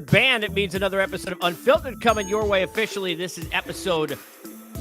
Band, it means another episode of Unfiltered coming your way officially. This is episode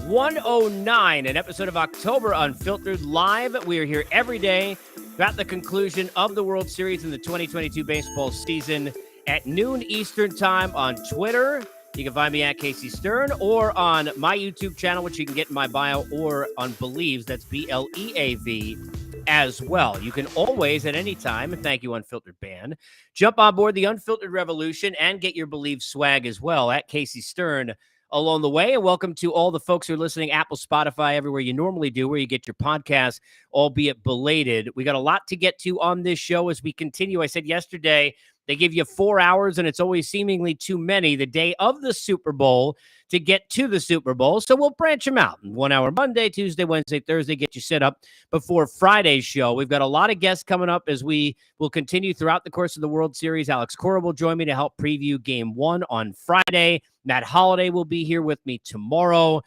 109, an episode of October Unfiltered Live. We are here every day at the conclusion of the World Series in the 2022 baseball season at noon Eastern time on Twitter. You can find me at Casey Stern or on my YouTube channel, which you can get in my bio, or on Believes, that's Bleav, as well. You can always, at any time, and thank you, Unfiltered Band, jump on board the Unfiltered Revolution and get your Believe swag as well at Casey Stern along the way. And welcome to all the folks who are listening, Apple, Spotify, everywhere you normally do, where you get your podcast, albeit belated. We got a lot to get to on this show as we continue. I said yesterday, they give you 4 hours, and it's always seemingly too many the day of the Super Bowl to get to the Super Bowl. So we'll branch them out. 1 hour Monday, Tuesday, Wednesday, Thursday, get you set up before Friday's show. We've got a lot of guests coming up as we will continue throughout the course of the World Series. Alex Cora will join me to help preview Game 1 on Friday. Matt Holliday will be here with me tomorrow.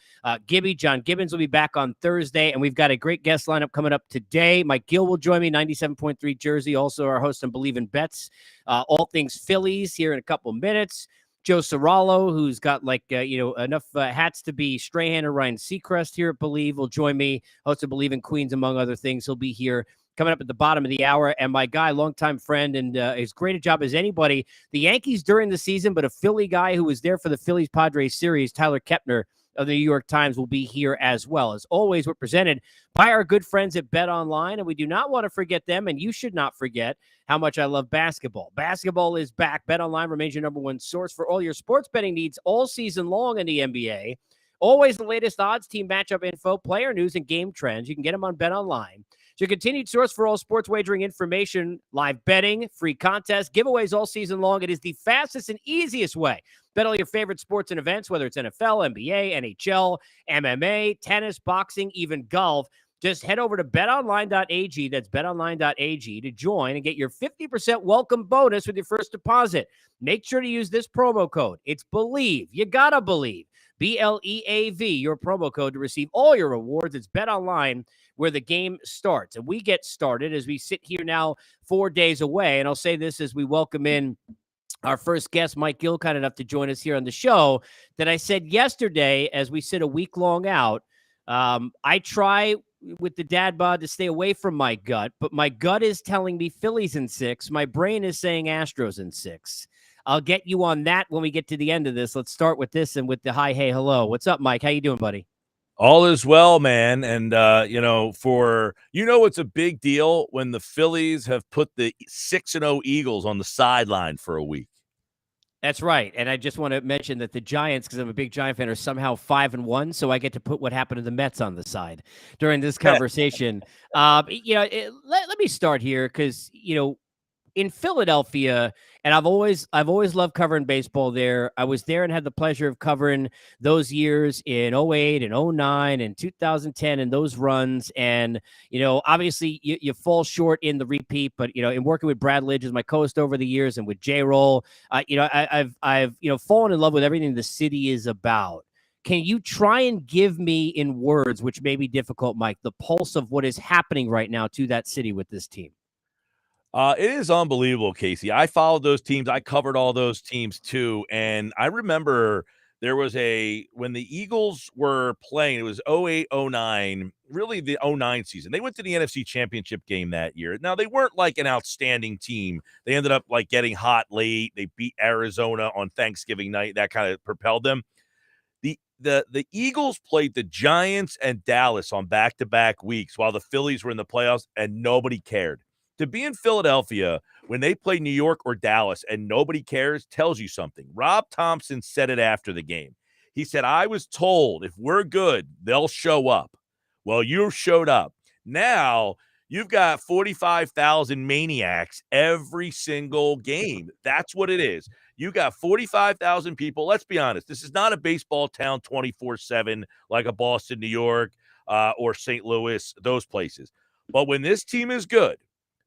John Gibbons will be back on Thursday, and we've got a great guest lineup coming up today. Mike Gill will join me, 97.3 Jersey, also our host on Believe in Bets, all things Phillies here in a couple minutes. Joe Serralo, who's got enough hats to be Strahan or Ryan Seacrest here at Believe, will join me, host of Believe in Queens, among other things. He'll be here coming up at the bottom of the hour. And my guy, longtime friend, and as great a job as anybody, the Yankees during the season, but a Philly guy who was there for the Phillies-Padres series, Tyler Kepner of the New York Times, will be here as well. As always, we're presented by our good friends at Bet Online, and we do not want to forget them, and you should not forget how much I love basketball. Basketball is back. Bet Online remains your number one source for all your sports betting needs all season long in the NBA. Always the latest odds, team matchup info, player news, and game trends. You can get them on Bet Online. It's your continued source for all sports wagering information, live betting, free contests, giveaways all season long. It is the fastest and easiest way. Bet all your favorite sports and events, whether it's NFL, NBA, NHL, MMA, tennis, boxing, even golf. Just head over to betonline.ag, that's betonline.ag, to join and get your 50% welcome bonus with your first deposit. Make sure to use this promo code. It's Believe. You gotta believe. BLEAV, your promo code to receive all your rewards. It's BetOnline, where the game starts. And we get started as we sit here now 4 days away. And I'll say this as we welcome in our first guest, Mike Gill, kind enough to join us here on the show, that I said yesterday as we sit a week long out, I try with the dad bod to stay away from my gut, but my gut is telling me Phillies in 6. My brain is saying Astros in 6. I'll get you on that when we get to the end of this. Let's start with this and with the hi, hey, hello. What's up, Mike? How you doing, buddy? All is well, man. And, it's a big deal when the Phillies have put the 6-0 Eagles on the sideline for a week. That's right. And I just want to mention that the Giants, because I'm a big Giant fan, are somehow 5-1. So I get to put what happened to the Mets on the side during this conversation. Let me start here because, in Philadelphia, and I've always loved covering baseball there. I was there and had the pleasure of covering those years in 08 and 09 and 2010 and those runs. And, obviously you fall short in the repeat, but, in working with Brad Lidge as my co-host over the years and with J-Roll, I've fallen in love with everything the city is about. Can you try and give me in words, which may be difficult, Mike, the pulse of what is happening right now to that city with this team? It is unbelievable, Casey. I followed those teams. I covered all those teams too. And I remember there was when the Eagles were playing, it was 08, 09, really the 09 season. They went to the NFC Championship game that year. Now, they weren't like an outstanding team. They ended up like getting hot late. They beat Arizona on Thanksgiving night. That kind of propelled them. The Eagles played the Giants and Dallas on back-to-back weeks while the Phillies were in the playoffs, and nobody cared. To be in Philadelphia when they play New York or Dallas and nobody cares tells you something. Rob Thompson said it after the game. He said, I was told if we're good, they'll show up. Well, you showed up. Now you've got 45,000 maniacs every single game. That's what it is. You got 45,000 people. Let's be honest. This is not a baseball town 24/7 like a Boston, New York, or St. Louis, those places. But when this team is good,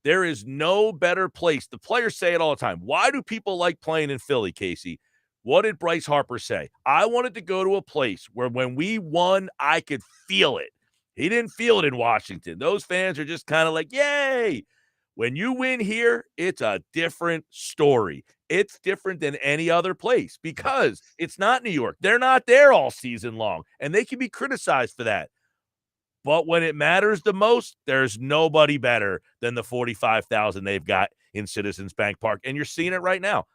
there is no better place. The players say it all the time. Why do people like playing in Philly, Casey? What did Bryce Harper say? I wanted to go to a place where when we won, I could feel it. He didn't feel it in Washington. Those fans are just kind of like, yay. When you win here, it's a different story. It's different than any other place because it's not New York. They're not there all season long, and they can be criticized for that. But when it matters the most, there's nobody better than the 45,000 they've got in Citizens Bank Park, and you're seeing it right now.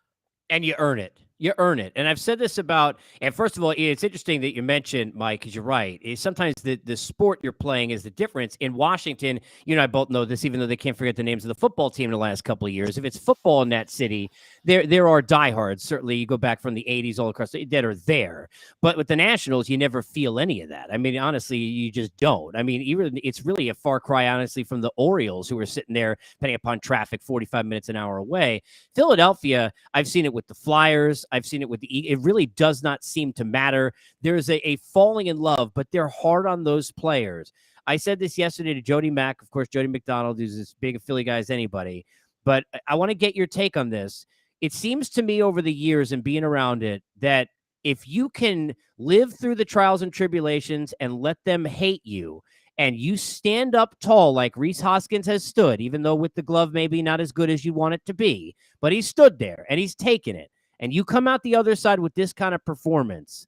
And you earn it. You earn it. And I've said this about, and first of all, it's interesting that you mentioned, Mike, because you're right. Sometimes the sport you're playing is the difference. In Washington, you and I both know this, even though they can't forget the names of the football team in the last couple of years. If it's football in that city, there are diehards. Certainly, you go back from the 80s all across that are there. But with the Nationals, you never feel any of that. I mean, honestly, you just don't. I mean, even it's really a far cry, honestly, from the Orioles, who are sitting there, depending upon traffic, 45 minutes an hour away. Philadelphia, I've seen it with the Flyers. I've seen it with the it really does not seem to matter. There's a falling in love, but they're hard on those players. I said this yesterday to Jody Mack, of course, Jody McDonald, who's as big a Philly guy as anybody. But I want to get your take on this. It seems to me over the years and being around it that if you can live through the trials and tribulations and let them hate you, and you stand up tall like Rhys Hoskins has stood, even though with the glove maybe not as good as you want it to be, but he stood there and he's taken it, and you come out the other side with this kind of performance,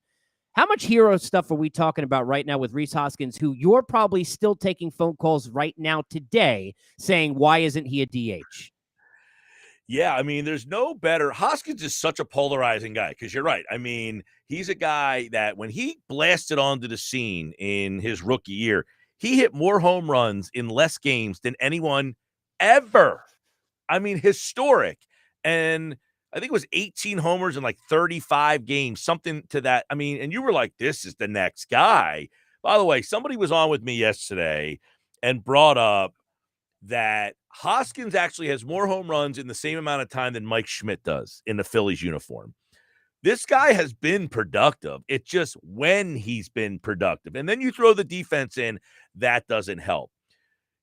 how much hero stuff are we talking about right now with Rhys Hoskins, who you're probably still taking phone calls right now today saying, why isn't he a DH? Yeah, I mean, there's no better. Hoskins is such a polarizing guy because you're right. I mean, he's a guy that when he blasted onto the scene in his rookie year, he hit more home runs in less games than anyone ever. I mean, historic. And I think it was 18 homers in like 35 games, something to that. I mean, and you were like, this is the next guy. By the way, somebody was on with me yesterday and brought up that Hoskins actually has more home runs in the same amount of time than Mike Schmidt does in the Phillies uniform. This guy has been productive. It's just when he's been productive. And then you throw the defense in, that doesn't help.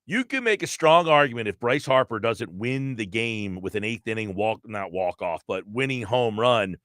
You can make a strong argument if Bryce Harper doesn't win the game with an eighth inning not walk off, but winning home run,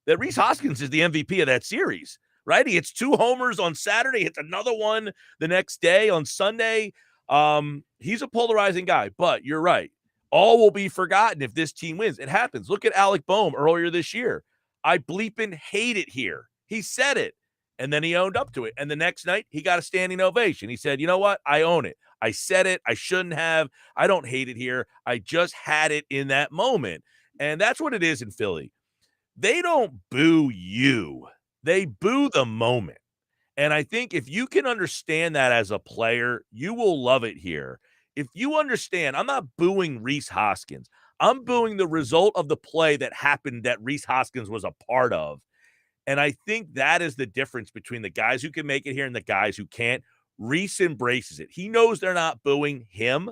that Rhys Hoskins is the MVP of that series, right? He hits 2 homers on Saturday, hits another one the next day on Sunday. He's a polarizing guy, but you're right. All will be forgotten if this team wins. It happens. Look at Alec Boehm earlier this year. I bleeping hate it here. He said it, and then he owned up to it. And the next night, he got a standing ovation. He said, you know what? I own it. I said it. I shouldn't have. I don't hate it here. I just had it in that moment. And that's what it is in Philly. They don't boo you. They boo the moment. And I think if you can understand that as a player, you will love it here. If you understand, I'm not booing Rhys Hoskins. I'm booing the result of the play that happened that Rhys Hoskins was a part of. And I think that is the difference between the guys who can make it here and the guys who can't. Rhys embraces it. He knows they're not booing him.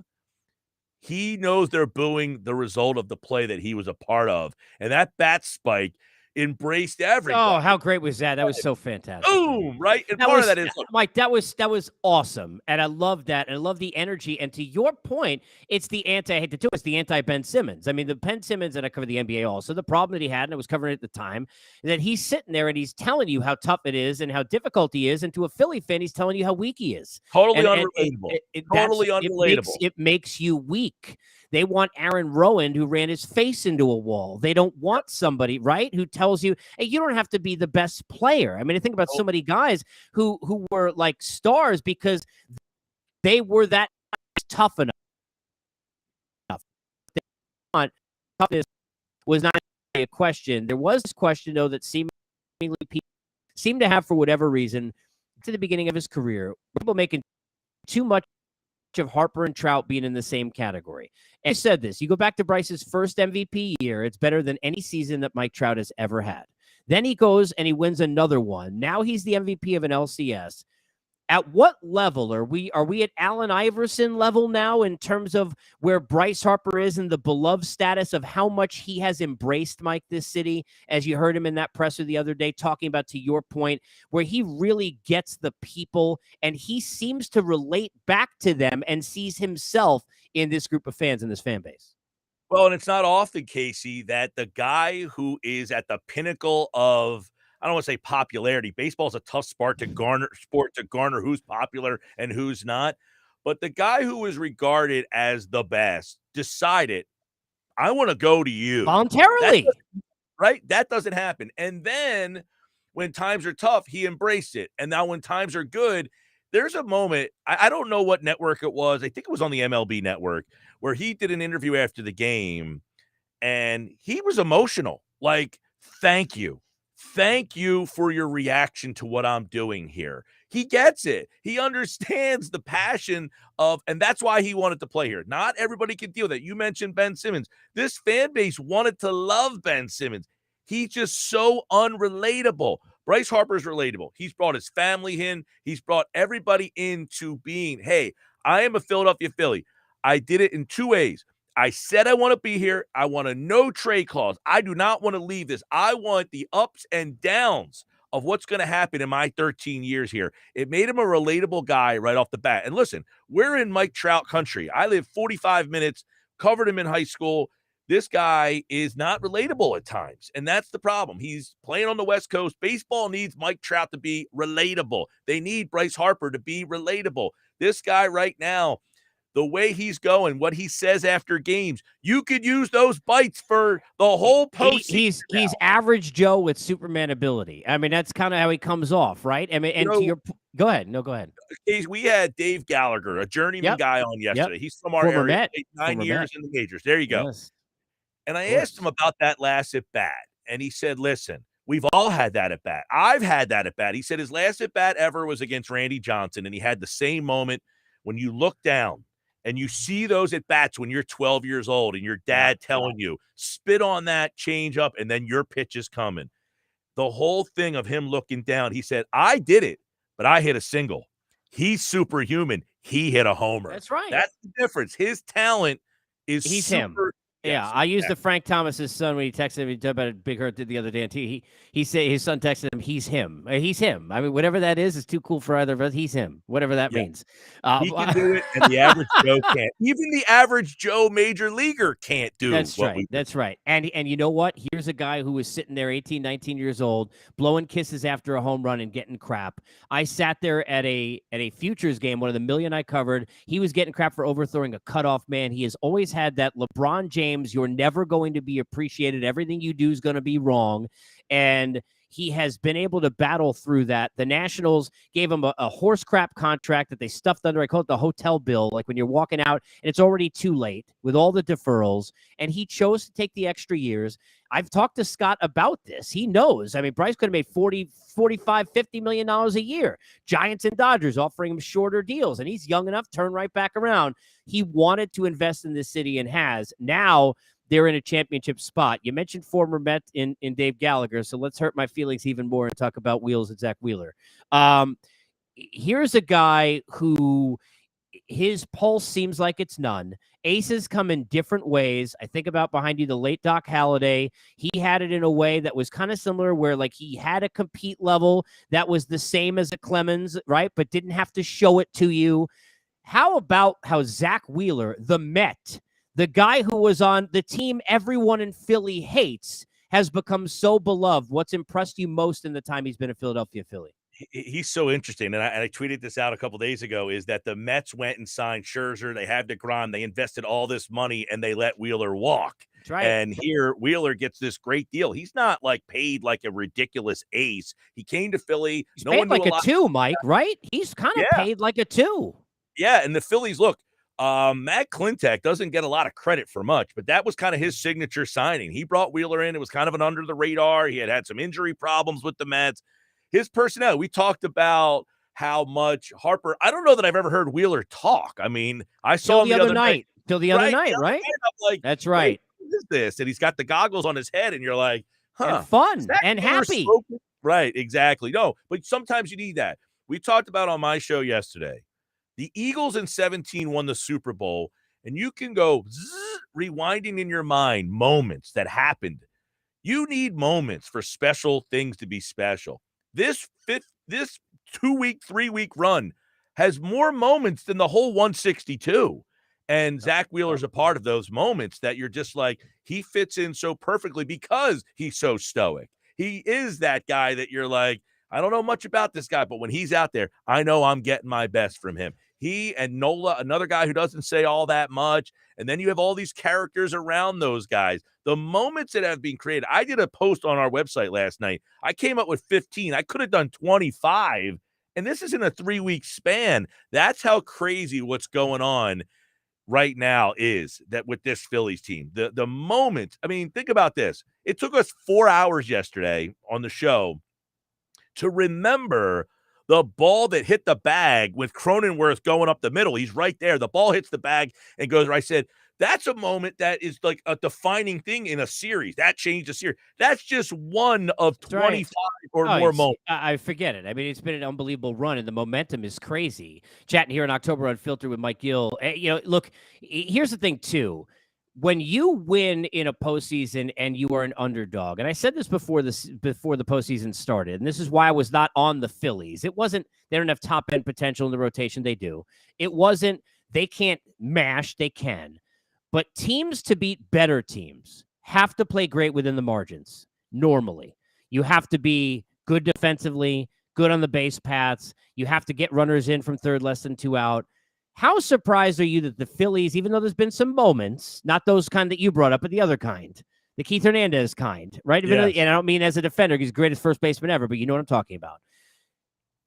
He knows they're booing the result of the play that he was a part of. And that bat spike embraced everybody. Oh, how great was that? That was so fantastic. Boom, right? And That part was, of that is, look, Mike, that was awesome. And I love that. And I love the energy. And to your point, it's the I hate to do it, it's the anti-Ben Simmons. I mean, the Ben Simmons, and I cover the NBA also, the problem that he had, and I was covering it at the time, is that he's sitting there and he's telling you how tough it is and how difficult he is. And to a Philly fan, he's telling you how weak he is. totally And unrelatable. Totally unrelatable. It makes you weak. They want Aaron Rowan, who ran his face into a wall. They don't want somebody, right, who tells you, hey, you don't have to be the best player. I mean, I think about so many guys who were like stars because they were that tough enough. They want toughness was not a question. There was this question, though, that seemingly people seem to have for whatever reason to the beginning of his career. People making too much of Harper and Trout being in the same category. And I said this, you go back to Bryce's first MVP year, it's better than any season that Mike Trout has ever had. Then he goes and he wins another one. Now he's the MVP of an LCS. At what level are we at Allen Iverson level now in terms of where Bryce Harper is and the beloved status of how much he has embraced, Mike, this city, as you heard him in that presser the other day talking about, to your point, where he really gets the people and he seems to relate back to them and sees himself in this group of fans and this fan base? Well, and it's not often, Casey, that the guy who is at the pinnacle of, I don't want to say popularity. Baseball is a tough sport to garner who's popular and who's not. But the guy who was regarded as the best decided, I want to go to you. Voluntarily. Right? That doesn't happen. And then when times are tough, he embraced it. And now when times are good, there's a moment, I don't know what network it was. I think it was on the MLB network, where he did an interview after the game and he was emotional. Like, thank you. Thank you for your reaction to what I'm doing here. He gets it. He understands the passion of, and that's why he wanted to play here. Not everybody can deal with that. You mentioned Ben Simmons. This fan base wanted to love Ben Simmons. He's just so unrelatable. Bryce Harper's relatable. He's brought his family in. He's brought everybody into being, hey, I am a Philadelphia Philly. I did it in two ways. I said I want to be here. I want a no trade clause. I do not want to leave this. I want the ups and downs of what's going to happen in my 13 years here. It made him a relatable guy right off the bat. And listen, we're in Mike Trout country. I lived 45 minutes, covered him in high school. This guy is not relatable at times, and that's the problem. He's playing on the West Coast. Baseball needs Mike Trout to be relatable. They need Bryce Harper to be relatable. This guy right now, the way he's going, what he says after games, you could use those bites for the whole postseason. He's average Joe with Superman ability. I mean, that's kind of how he comes off, right? I mean, and to your go ahead. No, go ahead. We had Dave Gallagher, a journeyman guy, on yesterday. He's from our Former area, Met. 9 years in the majors. There you go. Yes. And I asked him about that last at bat, and he said, listen, we've all had that at bat. I've had that at bat. He said his last at bat ever was against Randy Johnson, and he had the same moment when you look down and you see those at bats when you're 12 years old and your dad telling you, spit on that, change up, and then your pitch is coming. The whole thing of him looking down, he said, I did it, but I hit a single. He's superhuman. He hit a homer. That's right. That's the difference. His talent is him. Yes, I used the Frank Thomas's son when he texted me about Big Hurt the other day. And he said his son texted him, he's him. He's him. I mean, whatever that is too cool for either of us. He's him. Whatever that means. He can do it, and the average Joe can't. Even the average Joe major leaguer can't do That's right. That's right. And you know what? Here's a guy who was sitting there 18, 19 years old, blowing kisses after a home run and getting crap. I sat there at a Futures game, one of the million I covered. He was getting crap for overthrowing a cutoff man. He has always had that LeBron James, you're never going to be appreciated. Everything you do is going to be wrong. And he has been able to battle through that. The Nationals gave him a horse crap contract that they stuffed under. I call it the hotel bill. Like when you're walking out and it's already too late with all the deferrals. And he chose to take the extra years. I've talked to Scott about this. He knows. I mean, Bryce could have made 40, 45, $50 million a year. Giants and Dodgers offering him shorter deals. And he's young enough, turn right back around. He wanted to invest in this city and has. Now they're in a championship spot. You mentioned former Met in Dave Gallagher, so let's hurt my feelings even more and talk about Wheels and Zach Wheeler. Here's a guy who his pulse seems like it's none. Aces come in different ways. I think about behind you, the late Doc Halladay. He had it in a way that was kind of similar where like he had a compete level that was the same as a Clemens, right? But didn't have to show it to you. How about how Zach Wheeler, the Met, the guy who was on the team everyone in Philly hates, has become so beloved? What's impressed you most in the time he's been a Philadelphia Philly? He's so interesting, and I tweeted this out a couple days ago, is that the Mets went and signed Scherzer. They had DeGrom. They invested all this money, and they let Wheeler walk. That's right. And here, Wheeler gets this great deal. He's not, like, paid like a ridiculous ace. He came to Philly. He's paid like a two, Mike, right? He's kind of paid like a two. Yeah, and the Phillies, look, Matt Klintek doesn't get a lot of credit for much, but that was kind of his signature signing. He brought Wheeler in. It was kind of an under the radar. He had some injury problems with the Mets. His personality, we talked about how much Harper, I don't know that I've ever heard Wheeler talk. I mean, I saw him the other night. Till the other night, right? I'm like, that's right. What is this? And he's got the goggles on his head, and you're like, huh. And fun and happy. Right, exactly. No, but sometimes you need that. We talked about on my show yesterday, the Eagles in 17 won the Super Bowl, and you can go rewinding in your mind moments that happened. You need moments for special things to be special. This 2-week, 3-week run has more moments than the whole 162. And Zach Wheeler's a part of those moments that you're just like, he fits in so perfectly because he's so stoic. He is that guy that you're like, I don't know much about this guy, but when he's out there, I know I'm getting my best from him. He and Nola, another guy who doesn't say all that much. And then you have all these characters around those guys. The moments that have been created. I did a post on our website last night. I came up with 15. I could have done 25. And this is in a 3-week span. That's how crazy what's going on right now is that with this Phillies team. The moment, I mean, think about this. It took us 4 hours yesterday on the show to remember the ball that hit the bag with Cronenworth going up the middle. He's right there. The ball hits the bag and goes right. I said, that's a moment that is like a defining thing in a series. That changed the series. That's just one of 25 or more moments. I forget it. I mean, it's been an unbelievable run, and the momentum is crazy. Chatting here in October Unfiltered with Mike Gill. Look, here's the thing, too. When you win in a postseason and you are an underdog, and I said this before the postseason started, and this is why I was not on the Phillies. It wasn't they don't have top end potential in the rotation. They do. It wasn't they can't mash. They can. But teams to beat better teams have to play great within the margins. Normally, you have to be good defensively, good on the base paths. You have to get runners in from third, less than 2 out. How surprised are you that the Phillies, even though there's been some moments, not those kind that you brought up, but the other kind, the Keith Hernandez kind, right? Yes. And I don't mean as a defender, because he's the greatest first baseman ever, but you know what I'm talking about.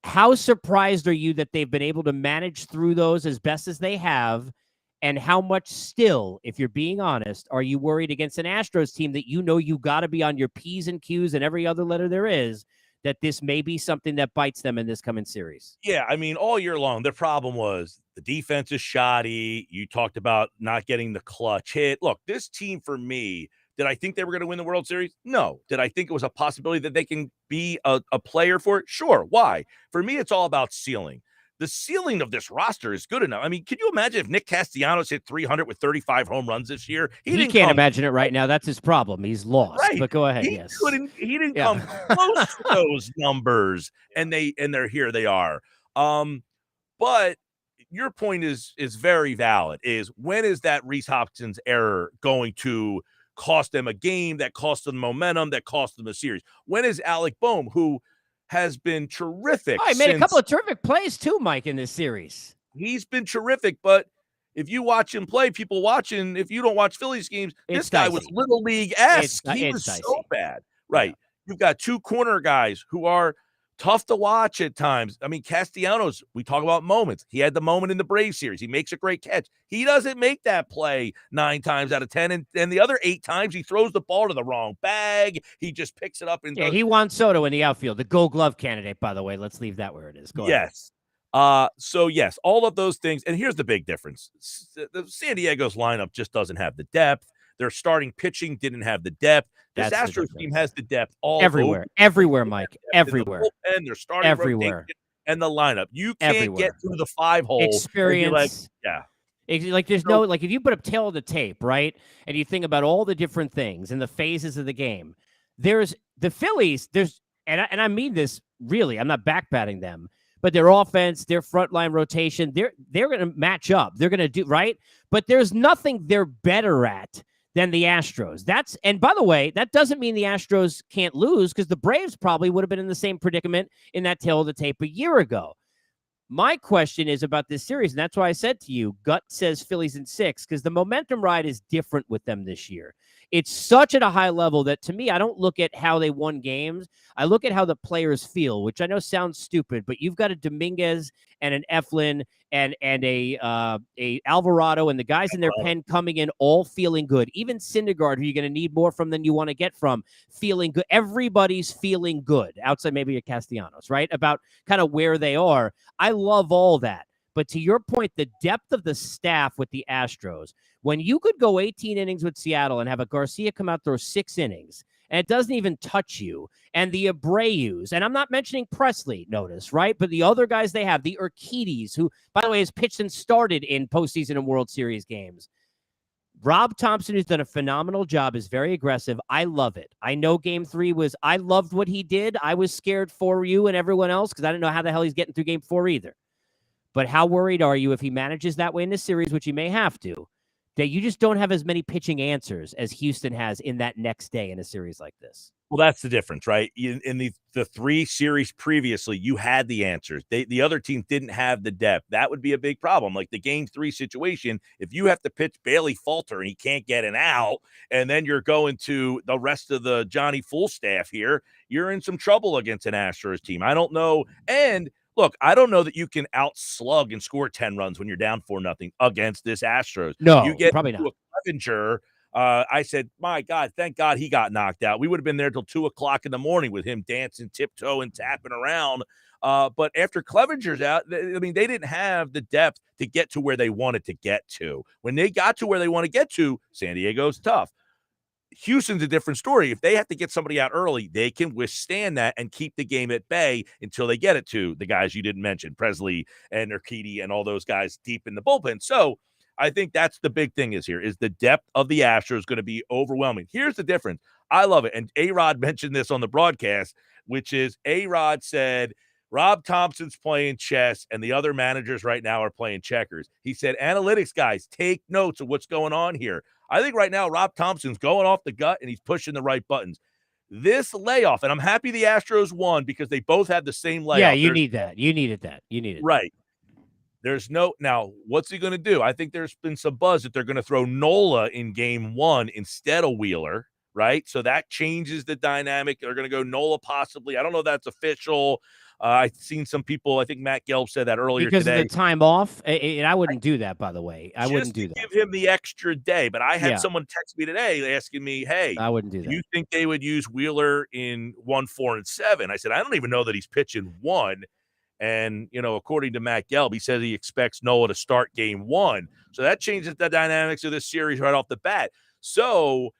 How surprised are you that they've been able to manage through those as best as they have? And how much still, if you're being honest, are you worried against an Astros team that you know you got to be on your P's and Q's and every other letter there is, that this may be something that bites them in this coming series? Yeah, I mean, all year long, the problem was the defense is shoddy. You talked about not getting the clutch hit. Look, this team for me, did I think they were going to win the World Series? No. Did I think it was a possibility that they can be a player for it? Sure. Why? For me, it's all about ceiling. The ceiling of this roster is good enough. I mean, can you imagine if Nick Castellanos hit 300 with 35 home runs this year? He can't imagine it right now. That's his problem. He's lost. Right. But go ahead. He Yes. He didn't come close to those numbers, and they're here. They are. But your point is very valid. Is when is that Rhys Hopkins error going to cost them a game, that cost them momentum, that cost them a series? When is Alec Boehm, who has been terrific? He made a couple of terrific plays too, Mike, in this series. He's been terrific, but if you watch him play, people watching, if you don't watch Phillies games, this guy was Little League-esque. He was so bad. Right. Yeah. You've got two corner guys who are tough to watch at times. I mean, Castellanos, we talk about moments. He had the moment in the Braves series. He makes a great catch. He doesn't make that play 9 times out of 10. And the other 8 times, he throws the ball to the wrong bag. He just picks it up. And he wants Soto in the outfield. The Gold Glove candidate, by the way. Let's leave that where it is. Go ahead. Yes. So, yes, all of those things. And here's the big difference. The San Diego's lineup just doesn't have the depth. Their starting pitching didn't have the depth. This Astros team has the depth all everywhere. Everywhere, Mike. Everywhere. And they're starting everywhere. And the lineup. You can't get through the 5-hole. Experience. Like there's no, like if you put up tail of the tape, right? And you think about all the different things and the phases of the game, there's the Phillies, and I mean this really, I'm not backpatting them, but their offense, their frontline rotation, they're going to match up. They're going to do right. But there's nothing they're better at than the Astros. And by the way, that doesn't mean the Astros can't lose, because the Braves probably would have been in the same predicament in that tail of the tape a year ago. My question is about this series, and that's why I said to you, gut says Phillies in 6, because the momentum ride is different with them this year. It's such at a high level that, to me, I don't look at how they won games. I look at how the players feel, which I know sounds stupid, but you've got a Dominguez and an Eflin and a Alvarado and the guys in their pen coming in all feeling good. Even Syndergaard, who you're going to need more from than you want to get from, feeling good. Everybody's feeling good, outside maybe a Castellanos, right? About kind of where they are. I love all that. But to your point, the depth of the staff with the Astros, when you could go 18 innings with Seattle and have a Garcia come out, throw 6 innings, and it doesn't even touch you, and the Abreu's, and I'm not mentioning Presley, notice, right? But the other guys they have, the Urquidys, who, by the way, has pitched and started in postseason and World Series games. Rob Thompson, who's done a phenomenal job, is very aggressive. I love it. I know Game 3 I loved what he did. I was scared for you and everyone else because I didn't know how the hell he's getting through Game 4 either. But how worried are you if he manages that way in this series, which he may have to, that you just don't have as many pitching answers as Houston has in that next day in a series like this? Well, that's the difference, right? In the 3 series previously, you had the answers. The other team didn't have the depth. That would be a big problem. Like the game 3 situation, if you have to pitch Bailey Falter and he can't get an out, and then you're going to the rest of the Johnny Full staff here, you're in some trouble against an Astros team. I don't know. And look, I don't know that you can outslug and score 10 runs when you're down 4-0 against this Astros. You No, get probably into not. a Clevenger. I said, my God, thank God he got knocked out. We would have been there till 2:00 in the morning with him dancing, tiptoeing, tapping around. But after Clevenger's out, I mean, they didn't have the depth to get to where they wanted to get to. When they got to where they want to get to, San Diego's tough. Houston's a different story. If they have to get somebody out early, they can withstand that and keep the game at bay until they get it to the guys you didn't mention, Presley and Urquidy and all those guys deep in the bullpen. So I think that's the big thing is the depth of the Astros going to be overwhelming. Here's the difference. I love it. And A-Rod mentioned this on the broadcast, which is A-Rod said, Rob Thompson's playing chess and the other managers right now are playing checkers. He said, analytics guys, take notes of what's going on here. I think right now Rob Thompson's going off the gut and he's pushing the right buttons. This layoff, and I'm happy the Astros won because they both had the same layoff. Yeah, you need that. You needed that. You needed right. There's no now. What's he going to do? I think there's been some buzz that they're going to throw Nola in game 1 instead of Wheeler. Right, so that changes the dynamic. They're going to go Nola possibly. I don't know if that's official. I've seen some people. I think Matt Gelb said that earlier because today. Of the time off. And I wouldn't do that, by the way. I wouldn't do that. Give him the extra day. But I had someone text me today asking me, "Hey, I wouldn't do that. You think they would use Wheeler in 1, 4, and 7?" I said, "I don't even know that he's pitching 1." And according to Matt Gelb, he says he expects Nola to start game 1. So that changes the dynamics of this series right off the bat. So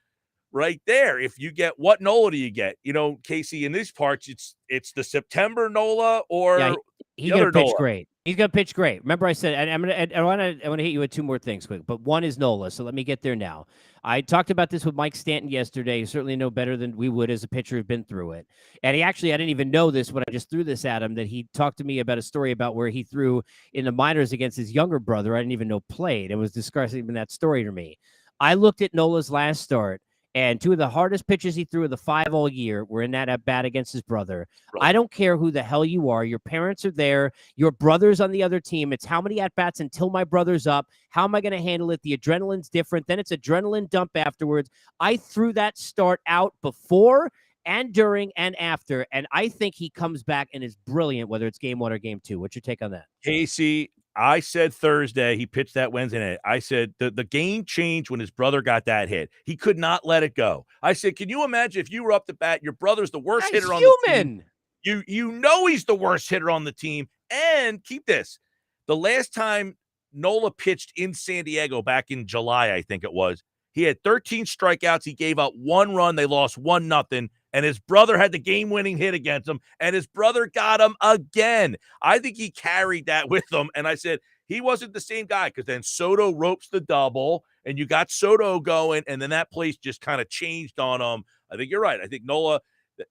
right there, if you get what Nola do you get? Casey, in these parts, it's the September Nola or he's gonna pitch great. He's gonna pitch great. Remember, I said I want to hit you with 2 more things quick, but one is Nola. So let me get there now. I talked about this with Mike Stanton yesterday. You certainly know better than we would as a pitcher who's been through it. And I didn't even know this when I just threw this at him, that he talked to me about a story about where he threw in the minors against his younger brother. I didn't even know played, and was discussing that story to me. I looked at Nola's last start. And 2 of the hardest pitches he threw of the 5 all year were in that at bat against his brother. Right. I don't care who the hell you are. Your parents are there. Your brother's on the other team. It's how many at bats until my brother's up. How am I going to handle it? The adrenaline's different. Then it's adrenaline dump afterwards. I threw that start out before and during and after. And I think he comes back and is brilliant, whether it's game 1 or game 2. What's your take on that? Casey, I said Thursday, he pitched that Wednesday night. I said the game changed when his brother got that hit. He could not let it go. I said, can you imagine if you were up to bat, your brother's the worst hitter on the team. You know he's the worst hitter on the team. And keep this. The last time Nola pitched in San Diego back in July, I think it was, he had 13 strikeouts. He gave up 1 run. They lost 1-0. And his brother had the game-winning hit against him, and his brother got him again. I think he carried that with him, and I said he wasn't the same guy because then Soto ropes the double, and you got Soto going, and then that place just kind of changed on him. I think you're right. I think Nola,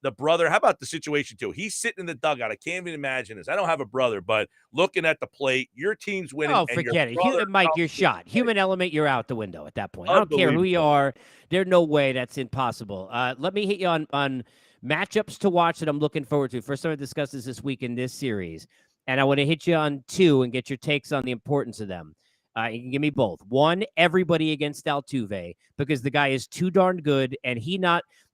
the brother, how about the situation too? He's sitting in the dugout. I can't even imagine this. I don't have a brother, but looking at the plate, your team's winning. Oh, forget it. Mike, you're shot. Human element, you're out the window at that point. I don't care who you are. There's no way that's impossible. Let me hit you on matchups to watch that I'm looking forward to. First time I discuss this week in this series. And I want to hit you on 2 and get your takes on the importance of them. You can give me both. 1, everybody against Altuve, because the guy is too darn good, and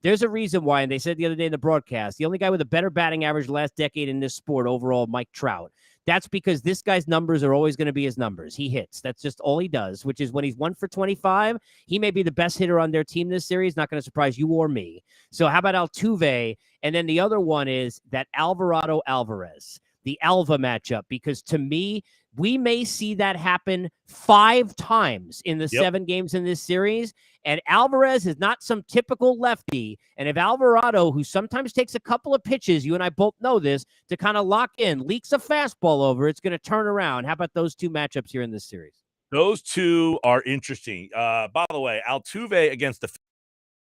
there's a reason why, and they said the other day in the broadcast, the only guy with a better batting average last decade in this sport overall, Mike Trout. That's because this guy's numbers are always going to be his numbers. He hits. That's just all he does, which is when he's 1 for 25, he may be the best hitter on their team this series. Not going to surprise you or me. So how about Altuve? And then the other one is that Alvarado Alvarez, the Alva matchup, because to me, we may see that happen 5 times in the 7 games in this series. And Alvarez is not some typical lefty. And if Alvarado, who sometimes takes a couple of pitches, you and I both know this, to kind of lock in, leaks a fastball over, it's going to turn around. How about those 2 matchups here in this series? Those 2 are interesting. By the way, Altuve against the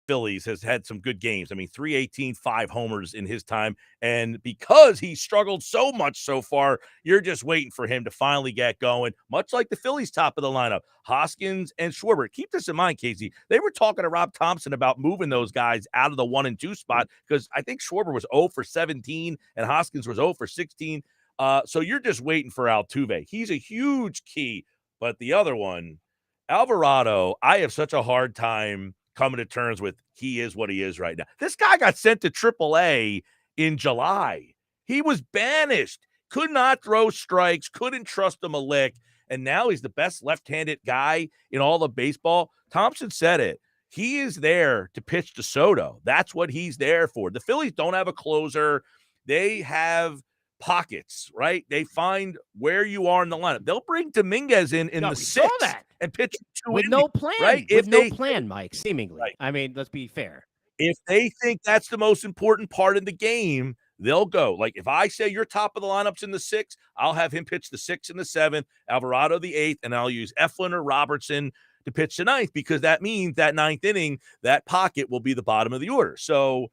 Phillies has had some good games. I mean, 318, 5 homers in his time. And because he struggled so much so far, you're just waiting for him to finally get going, much like the Phillies top of the lineup, Hoskins and Schwarber. Keep this in mind, Casey. They were talking to Rob Thompson about moving those guys out of the 1 and 2 spot because I think Schwarber was 0 for 17 and Hoskins was 0 for 16. So you're just waiting for Altuve. He's a huge key. But the other one, Alvarado, I have such a hard time coming to terms with he is what he is right now. This guy got sent to AAA in July. He was banished, could not throw strikes, couldn't trust him a lick, and now he's the best left-handed guy in all of baseball. Thompson said it. He is there to pitch to Soto. That's what he's there for. The Phillies don't have a closer. They have pockets, right? They find where you are in the lineup. They'll bring Dominguez in the sixth and pitch with no plan, right? With no plan, Mike, seemingly. Right. I mean, let's be fair. If they think that's the most important part in the game, they'll go. Like if I say you're top of the lineups in the 6th, I'll have him pitch the 6th and the 7th, Alvarado the 8th, and I'll use Eflin or Robertson to pitch the 9th because that means that 9th inning, that pocket will be the bottom of the order. So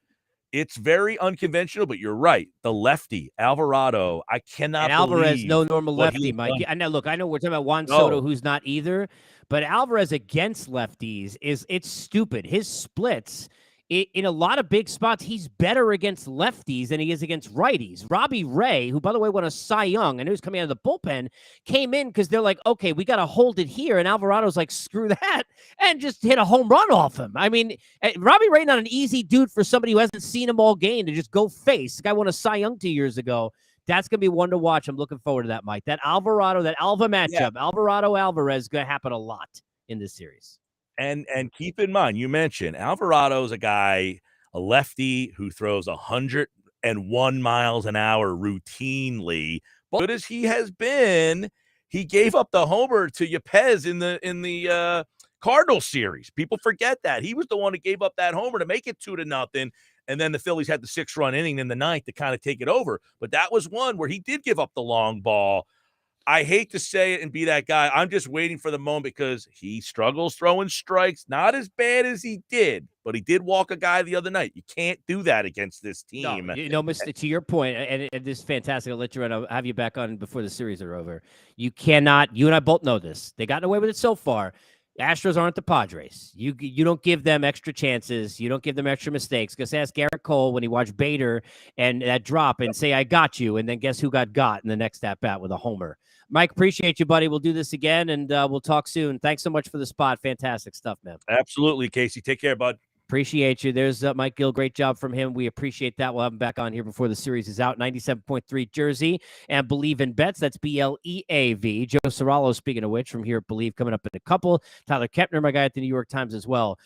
it's very unconventional, but you're right. The lefty, Alvarado, I cannot and Alvarez, believe no normal lefty, Mike. And now, look, I know we're talking about Juan Soto, who's not either, but Alvarez against lefties it's stupid. His splits, in a lot of big spots, he's better against lefties than he is against righties. Robbie Ray, who, by the way, won a Cy Young, I know he's coming out of the bullpen, came in because they're like, okay, we got to hold it here. And Alvarado's like, screw that, and just hit a home run off him. I mean, Robbie Ray, not an easy dude for somebody who hasn't seen him all game to just go face. The guy won a Cy Young 2 years ago. That's going to be one to watch. I'm looking forward to that, Mike. That Alvarado, that Alva matchup, Alvarado-Alvarez, going to happen a lot in this series. And keep in mind, you mentioned Alvarado's a guy, a lefty who throws 101 miles an hour routinely. But good as he has been, he gave up the homer to Yepez in the Cardinals series. People forget that. He was the one who gave up that homer to make it 2-0. And then the Phillies had the 6-run inning in the 9th to kind of take it over. But that was one where he did give up the long ball. I hate to say it and be that guy. I'm just waiting for the moment because he struggles throwing strikes. Not as bad as he did, but he did walk a guy the other night. You can't do that against this team. No, Mr. To your point, and this is fantastic. I'll let you run. I'll have you back on before the series are over. You cannot, you and I both know this. They gotten away with it so far. The Astros aren't the Padres. You don't give them extra chances. You don't give them extra mistakes. Just ask Garrett Cole when he watched Bader and that drop and say, I got you. And then guess who got in the next at-bat with a homer. Mike, appreciate you, buddy. We'll do this again, and we'll talk soon. Thanks so much for the spot. Fantastic stuff, man. Absolutely, Casey. Take care, bud. Appreciate you. There's Mike Gill. Great job from him. We appreciate that. We'll have him back on here before the series is out. 97.3 Jersey and Believe in Bets. That's BLEAV. Joe Soralo, speaking of which, from here at Believe, coming up in a couple. Tyler Kepner, my guy at the New York Times as well.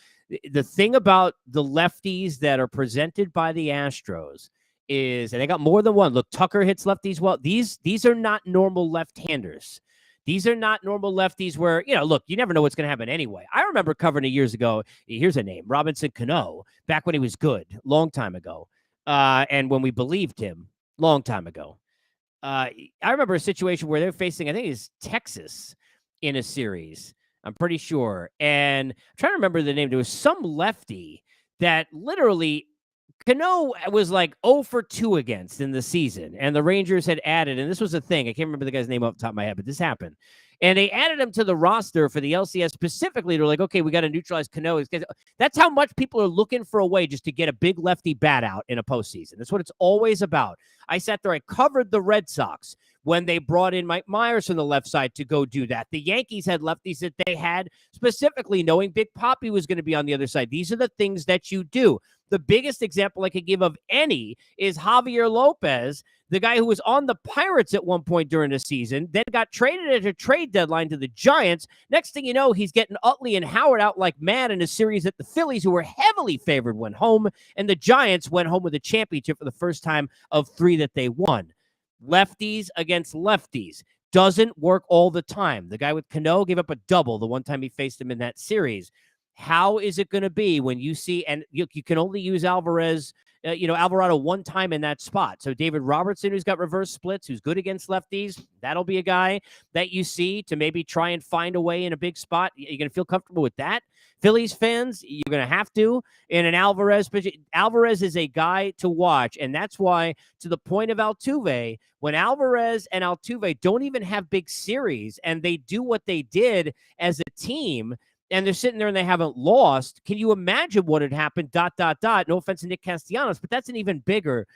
The thing about the lefties that are presented by the Astros is, and they got more than one. Look, Tucker hits lefties well. These are not normal left-handers. These are not normal lefties where, look, you never know what's going to happen anyway. I remember covering it years ago. Here's a name, Robinson Cano, back when he was good, long time ago. And when we believed him, long time ago. I remember a situation where they're facing, I think it's Texas in a series. I'm pretty sure. And I'm trying to remember the name. There was some lefty that literally Cano was like 0 for 2 against in the season, and the Rangers had added, and this was a thing. I can't remember the guy's name off the top of my head, but this happened. And they added him to the roster for the LCS specifically. They're like, okay, we got to neutralize Cano. That's how much people are looking for a way just to get a big lefty bat out in a postseason. That's what it's always about. I sat there, I covered the Red Sox when they brought in Mike Myers from the left side to go do that. The Yankees had lefties that they had specifically knowing Big Papi was going to be on the other side. These are the things that you do. The biggest example I could give of any is Javier Lopez, the guy who was on the Pirates at one point during the season, then got traded at a trade deadline to the Giants. Next thing you know, he's getting Utley and Howard out like mad in a series that the Phillies, who were heavily favored, went home, and the Giants went home with a championship for the first time of 3 that they won. Lefties against lefties doesn't work all the time. The guy with Cano gave up a double the one time he faced him in that series. How is it going to be when you see, and you can only use Alvarado one time in that spot. So David Robertson, who's got reverse splits, who's good against lefties, that'll be a guy that you see to maybe try and find a way in a big spot. You're going to feel comfortable with that. Phillies fans, you're going to have to in an Alvarez. Alvarez is a guy to watch, and that's why, to the point of Altuve, when Alvarez and Altuve don't even have big series and they do what they did as a team, and they're sitting there and they haven't lost. Can you imagine what had happened? ... No offense to Nick Castellanos, but that's an even bigger,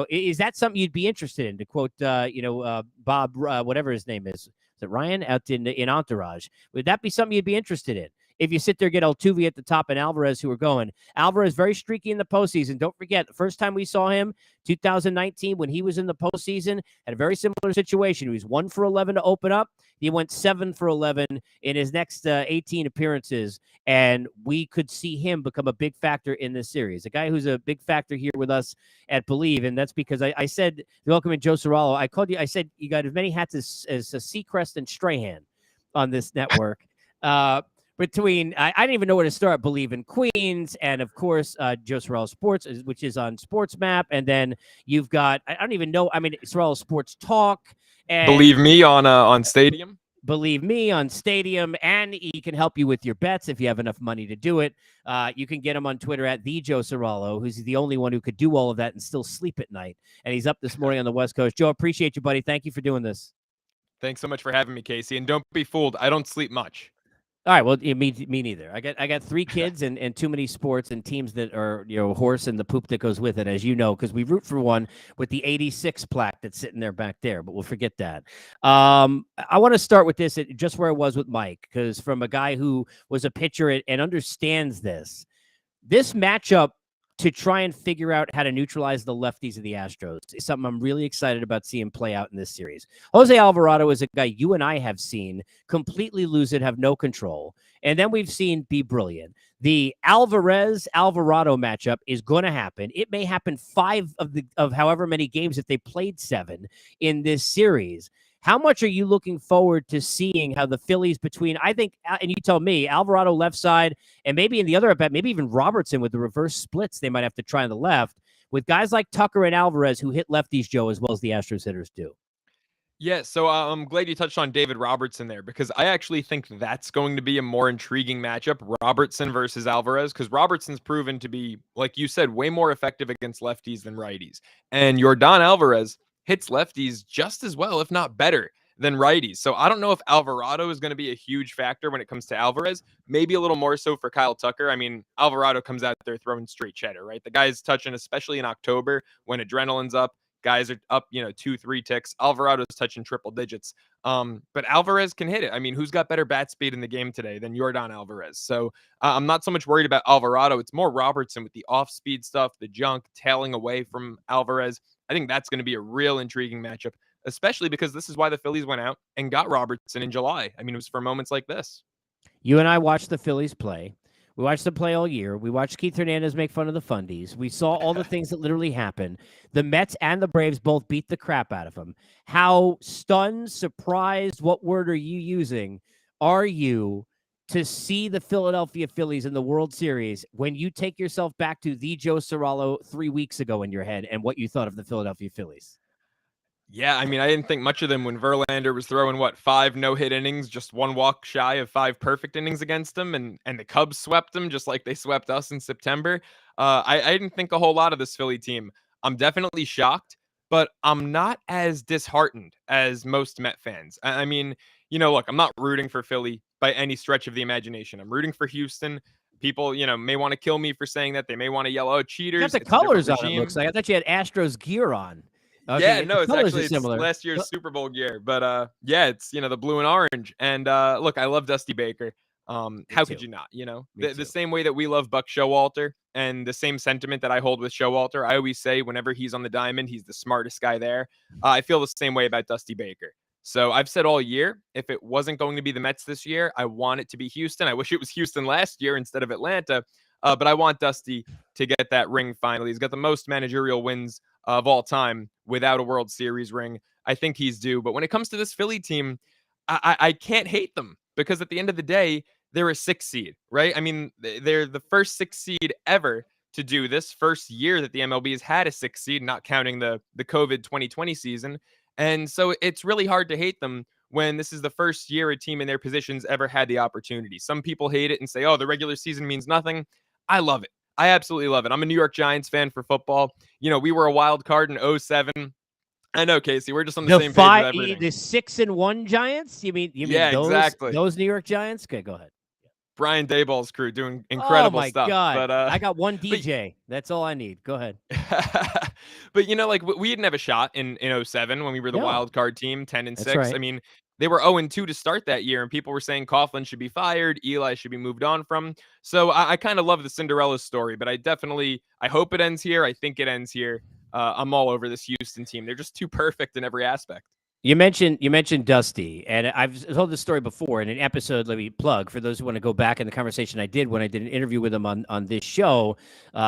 is that something you'd be interested in? To quote, Bob, whatever his name is it Ryan out in Entourage? Would that be something you'd be interested in? If you sit there, get Altuve at the top and Alvarez who are going. Alvarez very streaky in the postseason. Don't forget, the first time we saw him, 2019, when he was in the postseason, had a very similar situation. He was 1 for 11 to open up. He went 7 for 11 in his next 18 appearances, and we could see him become a big factor in this series. A guy who's a big factor here with us at Believe, and that's because I said, welcome in Joe Sorallo. I said you got as many hats as Seacrest and Strahan on this network. Between, I didn't even know where to start. Believe in Queens, and of course, Joe Sorrell Sports, which is on Sports Map, and then you've got, I don't even know. I mean, Sorrell Sports Talk, and Believe Me on Stadium. Believe Me on Stadium, and he can help you with your bets if you have enough money to do it. You can get him on Twitter at the Joe Sorrello, who's the only one who could do all of that and still sleep at night. And he's up this morning on the West Coast. Joe, appreciate you, buddy. Thank you for doing this. Thanks so much for having me, Casey. And don't be fooled, I don't sleep much. All right, well, me neither. I got 3 kids and too many sports and teams that are, horse and the poop that goes with it, as you know, because we root for one with the 86 plaque that's sitting there back there, but we'll forget that. I want to start with this, just where I was with Mike, because from a guy who was a pitcher and understands this matchup to try and figure out how to neutralize the lefties of the Astros is something I'm really excited about seeing play out in this series. Jose Alvarado is a guy you and I have seen completely lose it, have no control, and then we've seen be brilliant. The Alvarez-Alvarado matchup is going to happen. It may happen 5 of however many games if they played 7 in this series. How much are you looking forward to seeing how the Phillies between, I think, and you tell me, Alvarado left side, and maybe in the other at bat, maybe even Robertson with the reverse splits they might have to try on the left, with guys like Tucker and Alvarez who hit lefties, Joe, as well as the Astros hitters do? Yeah, so I'm glad you touched on David Robertson there, because I actually think that's going to be a more intriguing matchup, Robertson versus Alvarez, because Robertson's proven to be, like you said, way more effective against lefties than righties. And Yordan Alvarez hits lefties just as well, if not better, than righties. So I don't know if Alvarado is going to be a huge factor when it comes to Alvarez, maybe a little more so for Kyle Tucker. I mean, Alvarado comes out there throwing straight cheddar, right? The guy's touching, especially in October when adrenaline's up. Guys are up, 2-3 ticks. Alvarado's touching triple digits. But Alvarez can hit it. I mean, who's got better bat speed in the game today than Yordan Alvarez? So I'm not so much worried about Alvarado. It's more Robertson with the off-speed stuff, the junk, tailing away from Alvarez. I think that's going to be a real intriguing matchup, especially because this is why the Phillies went out and got Robertson in July. I mean, it was for moments like this. You and I watched the Phillies play. We watched them play all year. We watched Keith Hernandez make fun of the fundies. We saw all the things that literally happened. The Mets and the Braves both beat the crap out of them. How stunned, surprised, what word are you using, are you to see the Philadelphia Phillies in the World Series when you take yourself back to the Joe Sorallo 3 weeks ago in your head and what you thought of the Philadelphia Phillies? Yeah, I mean, I didn't think much of them when Verlander was throwing, 5 no-hit innings, just 1 walk shy of 5 perfect innings against them, and the Cubs swept them just like they swept us in September. I didn't think a whole lot of this Philly team. I'm definitely shocked, but I'm not as disheartened as most Met fans. I mean, look, I'm not rooting for Philly by any stretch of the imagination. I'm rooting for Houston. People, may want to kill me for saying that. They may want to yell, "Oh, cheaters!" You got the colors on, it looks like. I thought you had Astros gear on. Okay, yeah, no, it's last year's Super Bowl gear, but yeah, it's the blue and orange. And look, I love Dusty Baker. How could you not? The same way that we love Buck Showalter, and the same sentiment that I hold with Showalter. I always say whenever he's on the diamond, he's the smartest guy there. I feel the same way about Dusty Baker. So I've said all year, if it wasn't going to be the Mets this year, I want it to be Houston. I wish it was Houston last year instead of Atlanta. But I want Dusty to get that ring finally. He's got the most managerial wins of all time without a World Series ring. I think he's due. But when it comes to this Philly team, I can't hate them, because at the end of the day, they're a 6 seed, right? I mean, they're the first 6 seed ever to do this, first year that the MLB has had a 6 seed, not counting the COVID 2020 season. And so it's really hard to hate them when this is the first year a team in their positions ever had the opportunity. Some people hate it and say, "Oh, the regular season means nothing." I love it. I absolutely love it. I'm a New York Giants fan for football. You know, we were a wild card in '07. I know, Casey. We're just on the same page with everything. The 6-1 Giants? You mean Yeah, exactly. those New York Giants? Okay, go ahead. Brian Daboll's crew doing Oh incredible my stuff. God. But I got one DJ. That's all I need. Go ahead. but you know, like we didn't have a shot in '07 when we were the No. wild card team, 10-6. That's right. I mean, they were 0-2 to start that year, and people were saying Coughlin should be fired, Eli should be moved on from. So I kind of love the Cinderella story, but I hope it ends here. I think it ends here. I'm all over this Houston team. They're just too perfect in every aspect. You mentioned Dusty, and I've told this story before in an episode. Let me plug for those who want to go back in the conversation I did when I did an interview with him on this show,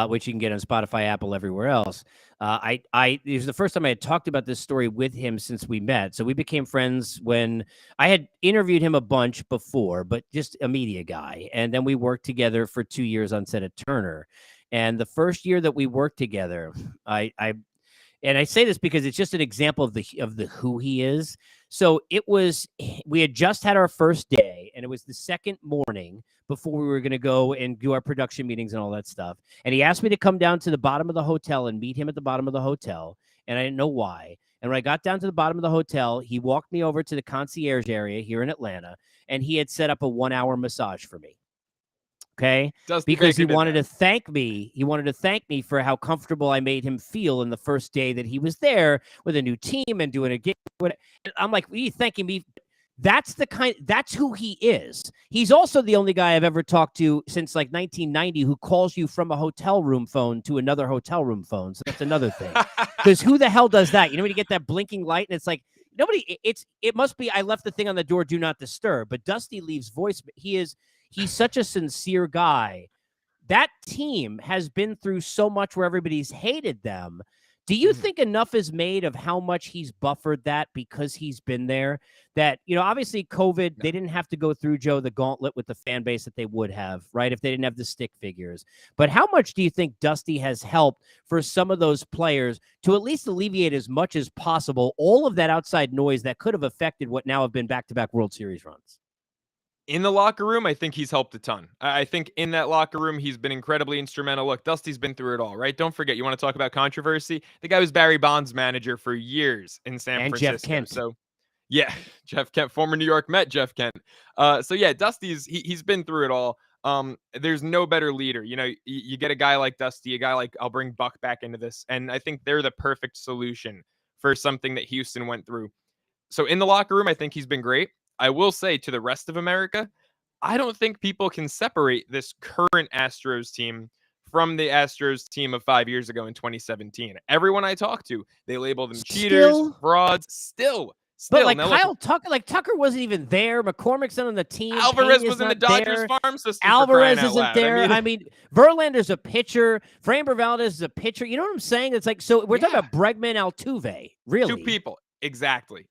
which you can get on Spotify, Apple, everywhere else. It was the first time I had talked about this story with him since we met. So we became friends when I had interviewed him a bunch before, but just a media guy, and then we worked together for 2 years on set at Turner. And the first year that we worked together, and I say this because it's just an example of the who he is. So we had just had our first day, and it was the second morning before we were going to go and do our production meetings and all that stuff. And he asked me to come down to the bottom of the hotel and meet him at the bottom of the hotel. And I didn't know why. And when I got down to the bottom of the hotel, he walked me over to the concierge area here in Atlanta, and he had set up a 1-hour massage for me. Okay, because he wanted to thank me. He wanted to thank me for how comfortable I made him feel in the first day that he was there with a new team and doing a gig. I'm like, are you thanking me? That's who he is. He's also the only guy I've ever talked to since like 1990 who calls you from a hotel room phone to another hotel room phone. So that's another thing. Because who the hell does that? You know, when you get that blinking light and it's like, nobody, it must be, I left the thing on the door, do not disturb. But Dusty leaves voice. He's such a sincere guy. That team has been through so much where everybody's hated them. Do you think enough is made of how much he's buffered that because he's been there? That, you know, obviously COVID, they didn't have to go through, Joe, the gauntlet with the fan base that they would have, right, if they didn't have the stick figures. But how much do you think Dusty has helped for some of those players to at least alleviate as much as possible all of that outside noise that could have affected what now have been back-to-back World Series runs? In the locker room, I think he's helped a ton. I think in that locker room, he's been incredibly instrumental. Look, Dusty's been through it all, right? Don't forget, you want to talk about controversy? The guy was Barry Bonds' manager for years in San Francisco. Jeff Kent. So, yeah, Jeff Kent, former New York Met Jeff Kent. So, yeah, Dusty's, he's been through it all. There's no better leader. You know, you get a guy like Dusty, a guy like, I'll bring Buck back into this. And I think they're the perfect solution for something that Houston went through. So in the locker room, I think he's been great. I will say to the rest of America, I don't think people can separate this current Astros team from the Astros team of 5 years ago in 2017. Everyone I talk to, they label them cheaters, frauds. Still. But like now, Kyle Tucker, Tucker wasn't even there. McCormick's not on the team. Alvarez was in the Dodgers farm system. Alvarez isn't there. I mean, Verlander's a pitcher. Framber Valdez is a pitcher. You know what I'm saying? It's like, so we're talking about Bregman, Altuve, really. Two people. Exactly.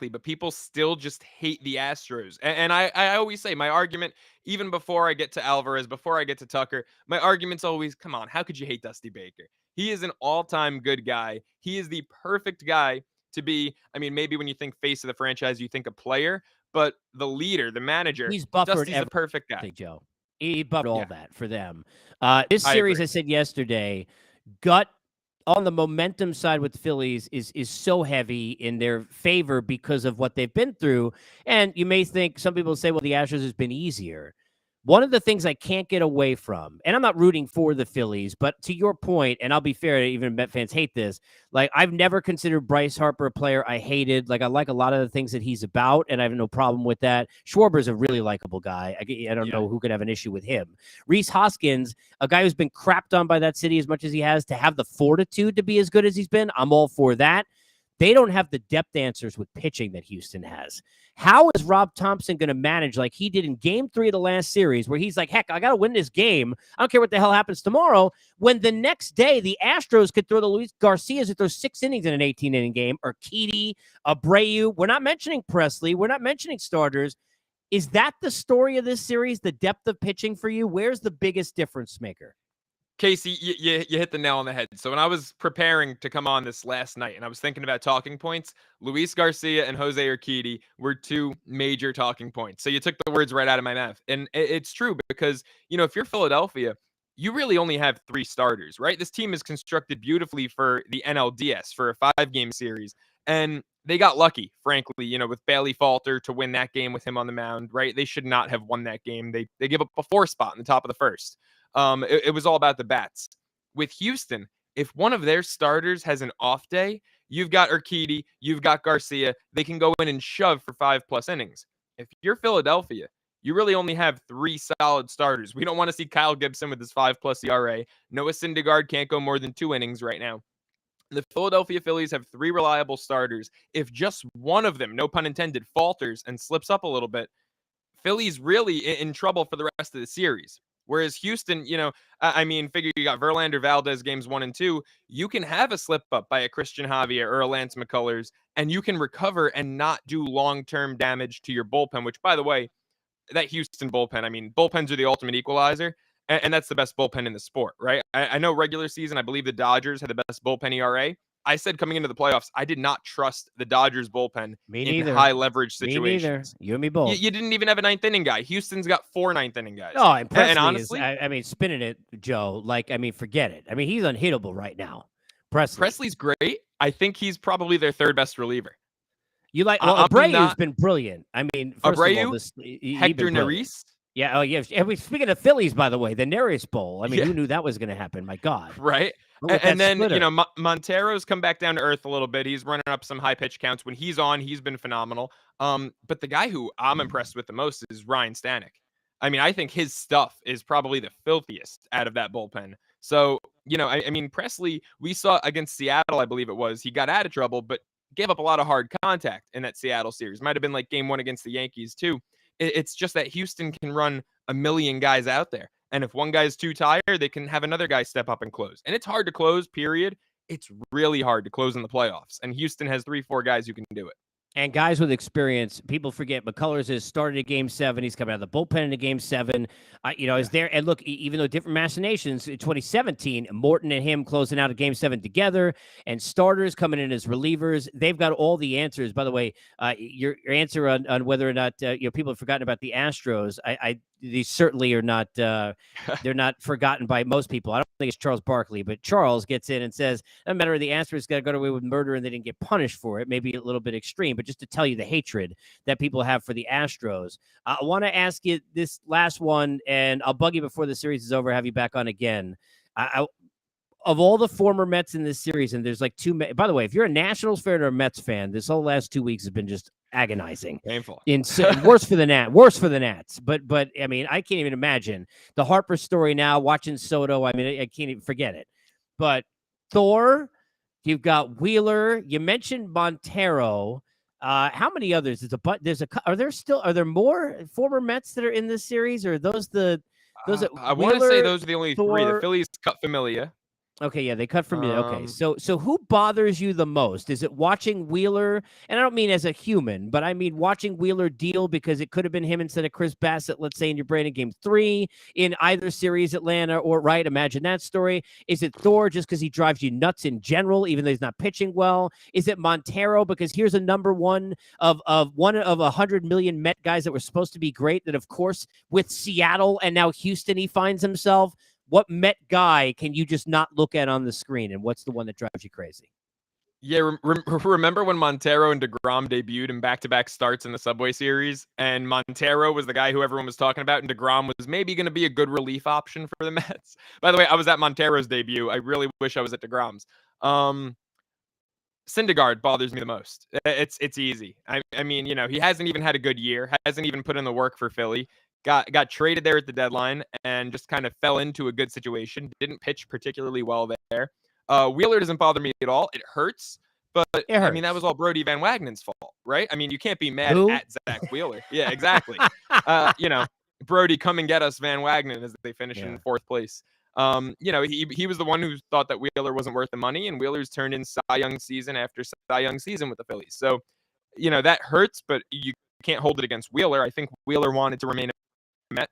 But people still just hate the Astros. And I always say my argument, even before I get to Alvarez, before I get to Tucker, my argument's always, come on, how could you hate Dusty Baker? He is an all-time good guy. He is the perfect guy to be, I mean, maybe when you think face of the franchise, you think a player, but the leader, the manager, he's buffered Dusty's the perfect guy. Joe. He buffered all that for them. This series, I said yesterday, gut on the momentum side with the Phillies is so heavy in their favor because of what they've been through. And you may think, some people say, well, the Astros has been easier. One of the things I can't get away from, and I'm not rooting for the Phillies, but to your point, and I'll be fair, even Met fans hate this, like I've never considered Bryce Harper a player I hated. Like I like a lot of the things that he's about, and I have no problem with that. Schwarber's a really likable guy. I don't know who could have an issue with him. Rhys Hoskins, a guy who's been crapped on by that city as much as he has, to have the fortitude to be as good as he's been, I'm all for that. They don't have the depth answers with pitching that Houston has. How is Rob Thompson going to manage like he did in game 3 of the last series where he's like, heck, I got to win this game. I don't care what the hell happens tomorrow. When the next day the Astros could throw the Luis Garcias that throws 6 innings in an 18-inning game, or Urquidy, Abreu. We're not mentioning Presley. We're not mentioning starters. Is that the story of this series, the depth of pitching for you? Where's the biggest difference maker? Casey, you hit the nail on the head. So when I was preparing to come on this last night and I was thinking about talking points, Luis Garcia and Jose Urquidy were two major talking points. So you took the words right out of my mouth. And it's true because, if you're Philadelphia, you really only have 3 starters, right? This team is constructed beautifully for the NLDS, for a 5-game series. And they got lucky, frankly, with Bailey Falter to win that game with him on the mound, right? They should not have won that game. They give up a 4 spot in the top of the first. It was all about the bats. With Houston, if one of their starters has an off day, you've got Urquidy, you've got Garcia. They can go in and shove for 5+ innings. If you're Philadelphia, you really only have 3 solid starters. We don't want to see Kyle Gibson with his 5+ ERA. Noah Syndergaard can't go more than 2 innings right now. The Philadelphia Phillies have 3 reliable starters. If just one of them, no pun intended, falters and slips up a little bit, Philly's really in trouble for the rest of the series. Whereas Houston, figure you got Verlander, Valdez games 1 and 2. You can have a slip up by a Christian Javier or a Lance McCullers, and you can recover and not do long-term damage to your bullpen, which, by the way, that Houston bullpen, bullpens are the ultimate equalizer, and that's the best bullpen in the sport, right? I know regular season, I believe the Dodgers had the best bullpen ERA. I said coming into the playoffs, I did not trust the Dodgers bullpen in high leverage situations. Me neither. You and me both. You didn't even have a 9th inning guy. Houston's got 4 9th inning guys. Oh, and Presley and honestly, spinning it, Joe. Forget it. He's unhittable right now. Presley's great. I think he's probably their 3rd best reliever. You Abreu's been brilliant. First Abreu, of all, Hector Neris. Yeah. Oh, yeah. And speaking of Phillies, by the way, the Neris Bowl. Who knew that was going to happen? My God. Right. And then, Montero's come back down to earth a little bit. He's running up some high pitch counts. When he's on, he's been phenomenal. But the guy who I'm impressed with the most is Ryan Stanek. I think his stuff is probably the filthiest out of that bullpen. So, Presley, we saw against Seattle, I believe it was, he got out of trouble, but gave up a lot of hard contact in that Seattle series. Might have been like game 1 against the Yankees too. It's just that Houston can run a million guys out there. And if one guy's too tired, they can have another guy step up and close. And it's hard to close, period. It's really hard to close in the playoffs. And Houston has 3-4 guys who can do it. And guys with experience, people forget McCullers has started at Game 7. He's coming out of the bullpen into Game 7. Is there. And look, even though different machinations, in 2017, Morton and him closing out of Game 7 together, and starters coming in as relievers. They've got all the answers. By the way, your answer on whether or not people have forgotten about the Astros, these certainly are not. They're not forgotten by most people. I don't think it's Charles Barkley, but Charles gets in and says, "No matter the Astros got away with murder and they didn't get punished for it. Maybe a little bit extreme, but just to tell you the hatred that people have for the Astros." I want to ask you this last one, and I'll bug you before the series is over. Have you back on again? Of all the former Mets in this series, and there's like 2. By the way, if you're a Nationals fan or a Mets fan, this whole last 2 weeks has been just agonizing, painful, worse for the Nats. But I can't even imagine the Harper story now. Watching Soto, I can't even forget it. But Thor, you've got Wheeler. You mentioned Montero. How many others? Are there more former Mets that are in this series, or are those the? I want to say those are the only Thor, 3. The Phillies cut Familia. Okay, yeah, they cut from you. Okay, so who bothers you the most? Is it watching Wheeler? And I don't mean as a human, but I mean watching Wheeler deal because it could have been him instead of Chris Bassett, let's say in your brain in Game 3 in either series, Atlanta or right. Imagine that story. Is it Thor just because he drives you nuts in general, even though he's not pitching well? Is it Montero because here's a number one of 100 million Met guys that were supposed to be great that, of course, with Seattle and now Houston, he finds himself. What Met guy can you just not look at on the screen, and what's the one that drives you crazy? Yeah, remember when Montero and DeGrom debuted in back-to-back starts in the Subway Series, and Montero was the guy who everyone was talking about, and DeGrom was maybe going to be a good relief option for the Mets. By the way, I was at Montero's debut. I really wish I was at DeGrom's. Syndergaard bothers me the most. It's easy. He hasn't even had a good year, hasn't even put in the work for Philly. Got traded there at the deadline and just kind of fell into a good situation. Didn't pitch particularly well there. Wheeler doesn't bother me at all. It hurts, but it hurts. That was all Brody Van Wagenen's fault, right? You can't be mad at Zach Wheeler. Yeah, exactly. Brody, come and get us Van Wagenen as they finish in 4th place. He was the one who thought that Wheeler wasn't worth the money, and Wheeler's turned in Cy Young season after Cy Young season with the Phillies. So, that hurts, but you can't hold it against Wheeler. I think Wheeler wanted to remain a Met.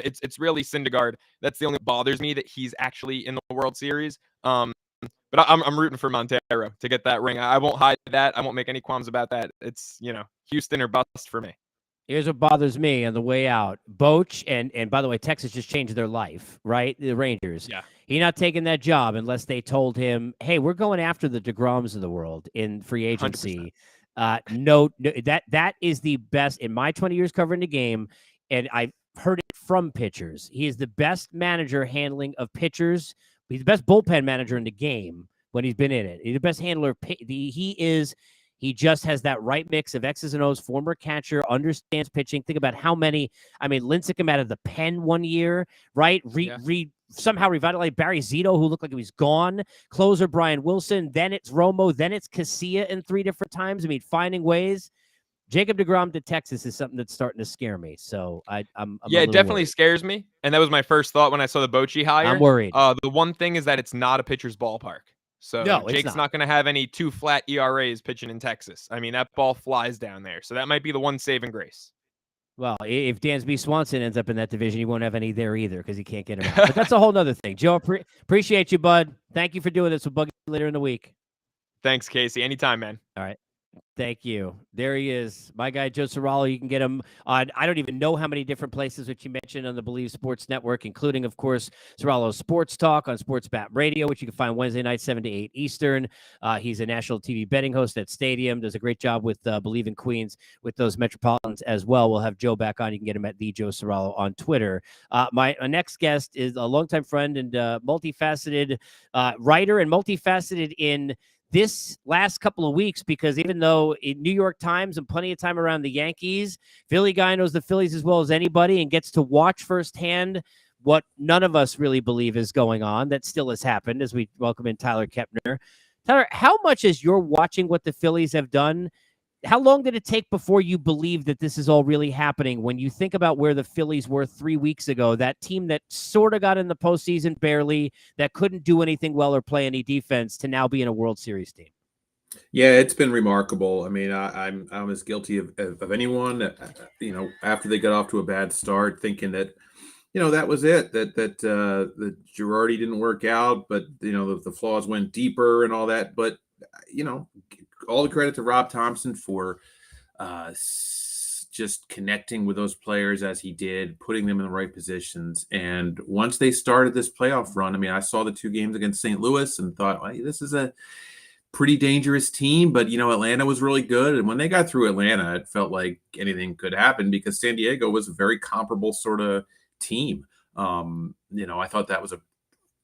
It's really Syndergaard. That's the only bothers me, that he's actually in the World Series. But I'm rooting for Montero to get that ring. I won't hide that. I won't make any qualms about that. It's, Houston or bust for me. Here's what bothers me on the way out. Boch, and by the way, Texas just changed their life, right? The Rangers. Yeah. He's not taking that job unless they told him, hey, we're going after the DeGroms of the world in free agency. No, that is the best in my 20 years covering the game, and I've heard it from pitchers. He is the best manager handling of pitchers. He's the best bullpen manager in the game when he's been in it. He's the best handler. He just has that right mix of X's and O's, former catcher, understands pitching. Think about how many, Lincecum out of the pen one year, right? Somehow revitalized Barry Zito, who looked like he was gone. Closer Brian Wilson. Then it's Romo. Then it's Casilla in 3 different times. Finding ways. Jacob deGrom to Texas is something that's starting to scare me. So I'm it definitely worried. scares me. And that was my first thought when I saw the Bochy hire. I'm worried. The one thing is that it's not a pitcher's ballpark. So no, Jake's not going to have any 2 flat ERAs pitching in Texas. That ball flies down there. So that might be the one saving grace. Well, if Dansby Swanson ends up in that division, he won't have any there either because he can't get him out. But that's a whole other thing. Joe, appreciate you, bud. Thank you for doing this. We'll bug you later in the week. Thanks, Casey. Anytime, man. All right. Thank you. There he is. My guy, Joe Serralo. You can get him on, I don't even know how many different places which you mentioned on the Believe Sports Network, including, of course, Serralo's Sports Talk on Sports Bat Radio, which you can find Wednesday night, 7 to 8 Eastern. He's a national TV betting host at Stadium. Does a great job with Believe in Queens with those Metropolitans as well. We'll have Joe back on. You can get him at the Joe Serralo on Twitter. My next guest is a longtime friend and multifaceted writer and multifaceted in this last couple of weeks, because even though in New York Times and plenty of time around the Yankees, Philly guy knows the Phillies as well as anybody and gets to watch firsthand what none of us really believe is going on. That still has happened as we welcome in Tyler Kepner. Tyler, how much as you're watching what the Phillies have done, how long did it take before you believed that this is all really happening? When you think about where the Phillies were 3 weeks ago, that team that sort of got in the postseason barely, that couldn't do anything well or play any defense, to now be in a World Series team. Yeah, it's been remarkable. I'm as guilty of anyone. After they got off to a bad start, thinking that, that was it. That Girardi didn't work out, but the flaws went deeper and all that. But all the credit to Rob Thompson for just connecting with those players as he did, putting them in the right positions. And once they started this playoff run, I saw the 2 games against St. Louis and thought, well, this is a pretty dangerous team. But, Atlanta was really good. And when they got through Atlanta, it felt like anything could happen because San Diego was a very comparable sort of team. I thought that was a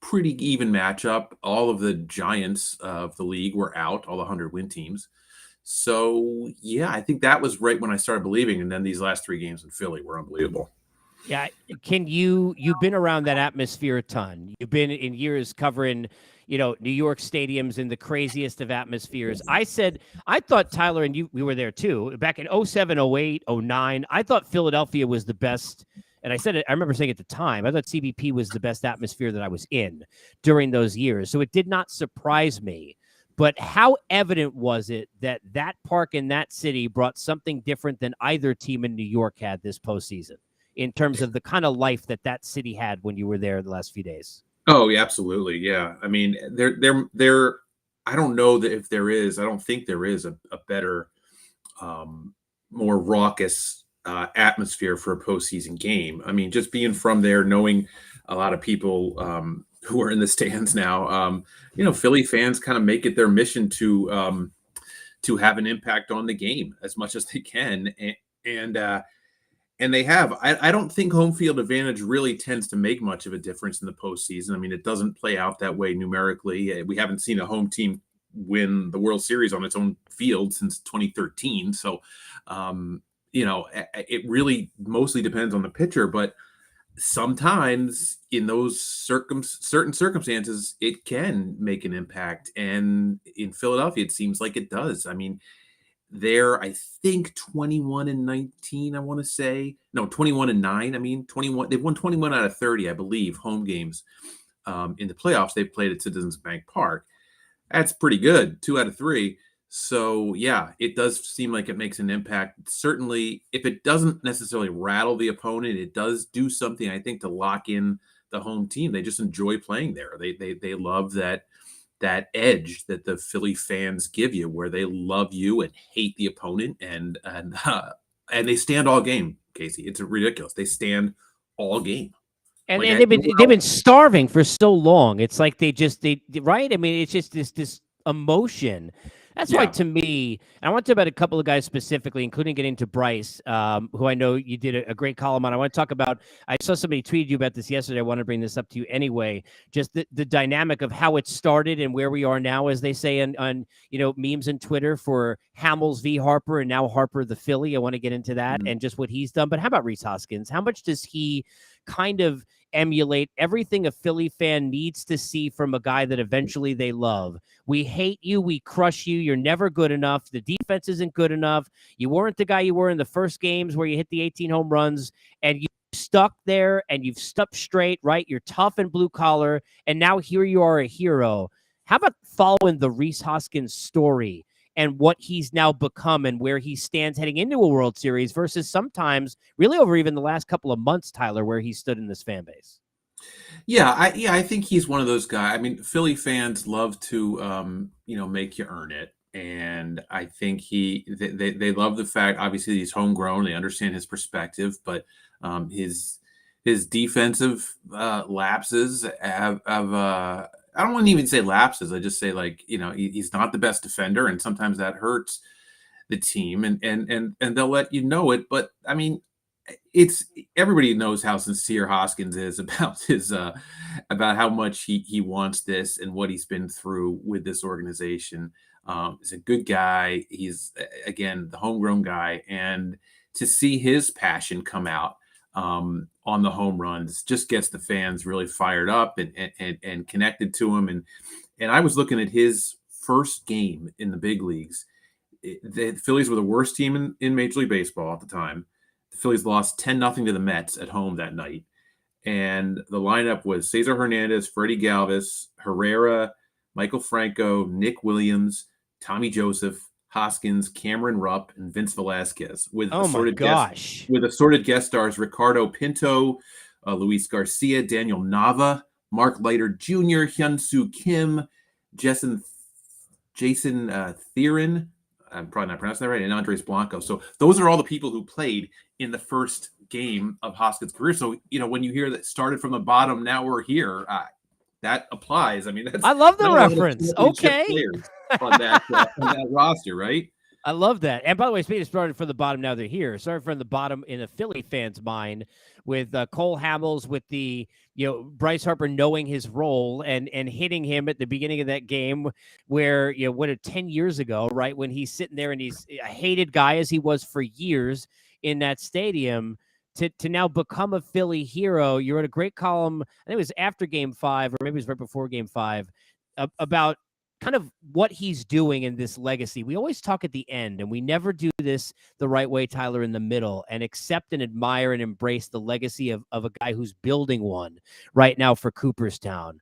pretty even matchup. All of the giants of the league were out, all the 100-win teams. So, yeah, I think that was right when I started believing. And then these last 3 games in Philly were unbelievable. Yeah. You've been around that atmosphere a ton. You've been in years covering, New York stadiums in the craziest of atmospheres. I thought, Tyler, and we were there too, back in 07, 08, 09, I thought Philadelphia was the best. And I said it, I remember saying at the time, I thought CBP was the best atmosphere that I was in during those years. So it did not surprise me. But how evident was it that park in that city brought something different than either team in New York had this postseason in terms of the kind of life that city had when you were there the last few days? Oh, yeah, absolutely. Yeah. There, I don't know that if there is, I don't think there is a better, more raucous atmosphere for a postseason game. Just being from there, knowing a lot of people who are in the stands now, Philly fans kind of make it their mission to have an impact on the game as much as they can. And they have. I don't think home field advantage really tends to make much of a difference in the postseason. It doesn't play out that way numerically. We haven't seen a home team win the World Series on its own field since 2013. So, it really mostly depends on the pitcher, but sometimes in those certain circumstances, it can make an impact. And in Philadelphia, it seems like it does. They're, I think, 21-19, I want to say. No, 21-9. 21. They've won 21 out of 30, I believe, home games in the playoffs. They've played at Citizens Bank Park. That's pretty good, 2 out of 3. So yeah, it does seem like it makes an impact. Certainly, if it doesn't necessarily rattle the opponent, it does do something, I think, to lock in the home team. They just enjoy playing there. They love that edge that the Philly fans give you, where they love you and hate the opponent, and they stand all game. Casey, it's ridiculous. They stand all game. And Like they've been starving for so long. It's like they right. I mean, it's just this emotion. That's why, yeah. to me, and I want to talk about a couple of guys specifically, including getting to Bryce, who I know you did a great column on. I want to talk about. I saw somebody tweeted you about this yesterday. I want to bring this up to you anyway. Just the dynamic of how it started and where we are now, as they say on memes and Twitter for Hamels v. Harper and now Harper the Philly. I want to get into that and just what he's done. But how about Rhys Hoskins? How much does he kind of emulate everything a Philly fan needs to see from a guy that eventually they love? We hate you. We crush you. You're never good enough. The defense isn't good enough. You weren't the guy you were in the first games where you hit the 18 home runs, and you stuck there and you've stuck straight, right? You're tough and blue collar. And now here you are, a hero. How about following the Rhys Hoskins story and what he's now become and where he stands heading into a World Series versus sometimes really over even the last couple of months, Tyler, where he stood in this fan base? Yeah, I think he's one of those guys. I mean, Philly fans love to make you earn it, and I think they love the fact. Obviously, he's homegrown. They understand his perspective, but his defensive lapses have I don't want to even say lapses. I just say, like, he's not the best defender, and sometimes that hurts the team, and they'll let you know it. But I mean, it's everybody knows how sincere Hoskins is about his about how much he wants this and what he's been through with this organization. He's a good guy. He's, again, the homegrown guy, and to see his passion come out on the home runs just gets the fans really fired up and connected to him. And I was looking at his first game in the big leagues. The Phillies were the worst team in Major League Baseball at the time. The Phillies lost 10-0 to the Mets at home that night. And the lineup was Cesar Hernandez, Freddie Galvis, Herrera, Michael Franco, Nick Williams, Tommy Joseph, Hoskins, Cameron Rupp, and Vince Velasquez with assorted guest stars Ricardo Pinto, Luis Garcia, Daniel Nava, Mark Leiter Jr., Hyun-Soo Kim, Jason Theron, I'm probably not pronouncing that right, and Andres Blanco. So those are all the people who played in the first game of Hoskins' career. So, when you hear that started from the bottom, now we're here, that applies. I mean, I love the reference. Okay. on that roster, right? I love that. And by the way, speaking of starting from the bottom, now they're here. Starting from the bottom in a Philly fan's mind with Cole Hamels, with the Bryce Harper knowing his role and hitting him at the beginning of that game where 10 years ago, right, when he's sitting there and he's a hated guy as he was for years in that stadium, to now become a Philly hero. You wrote a great column, I think it was after Game 5 or maybe it was right before Game 5, about kind of what he's doing in this legacy. We always talk at the end, and we never do this the right way, Tyler, in the middle, and accept and admire and embrace the legacy of a guy who's building one right now for Cooperstown.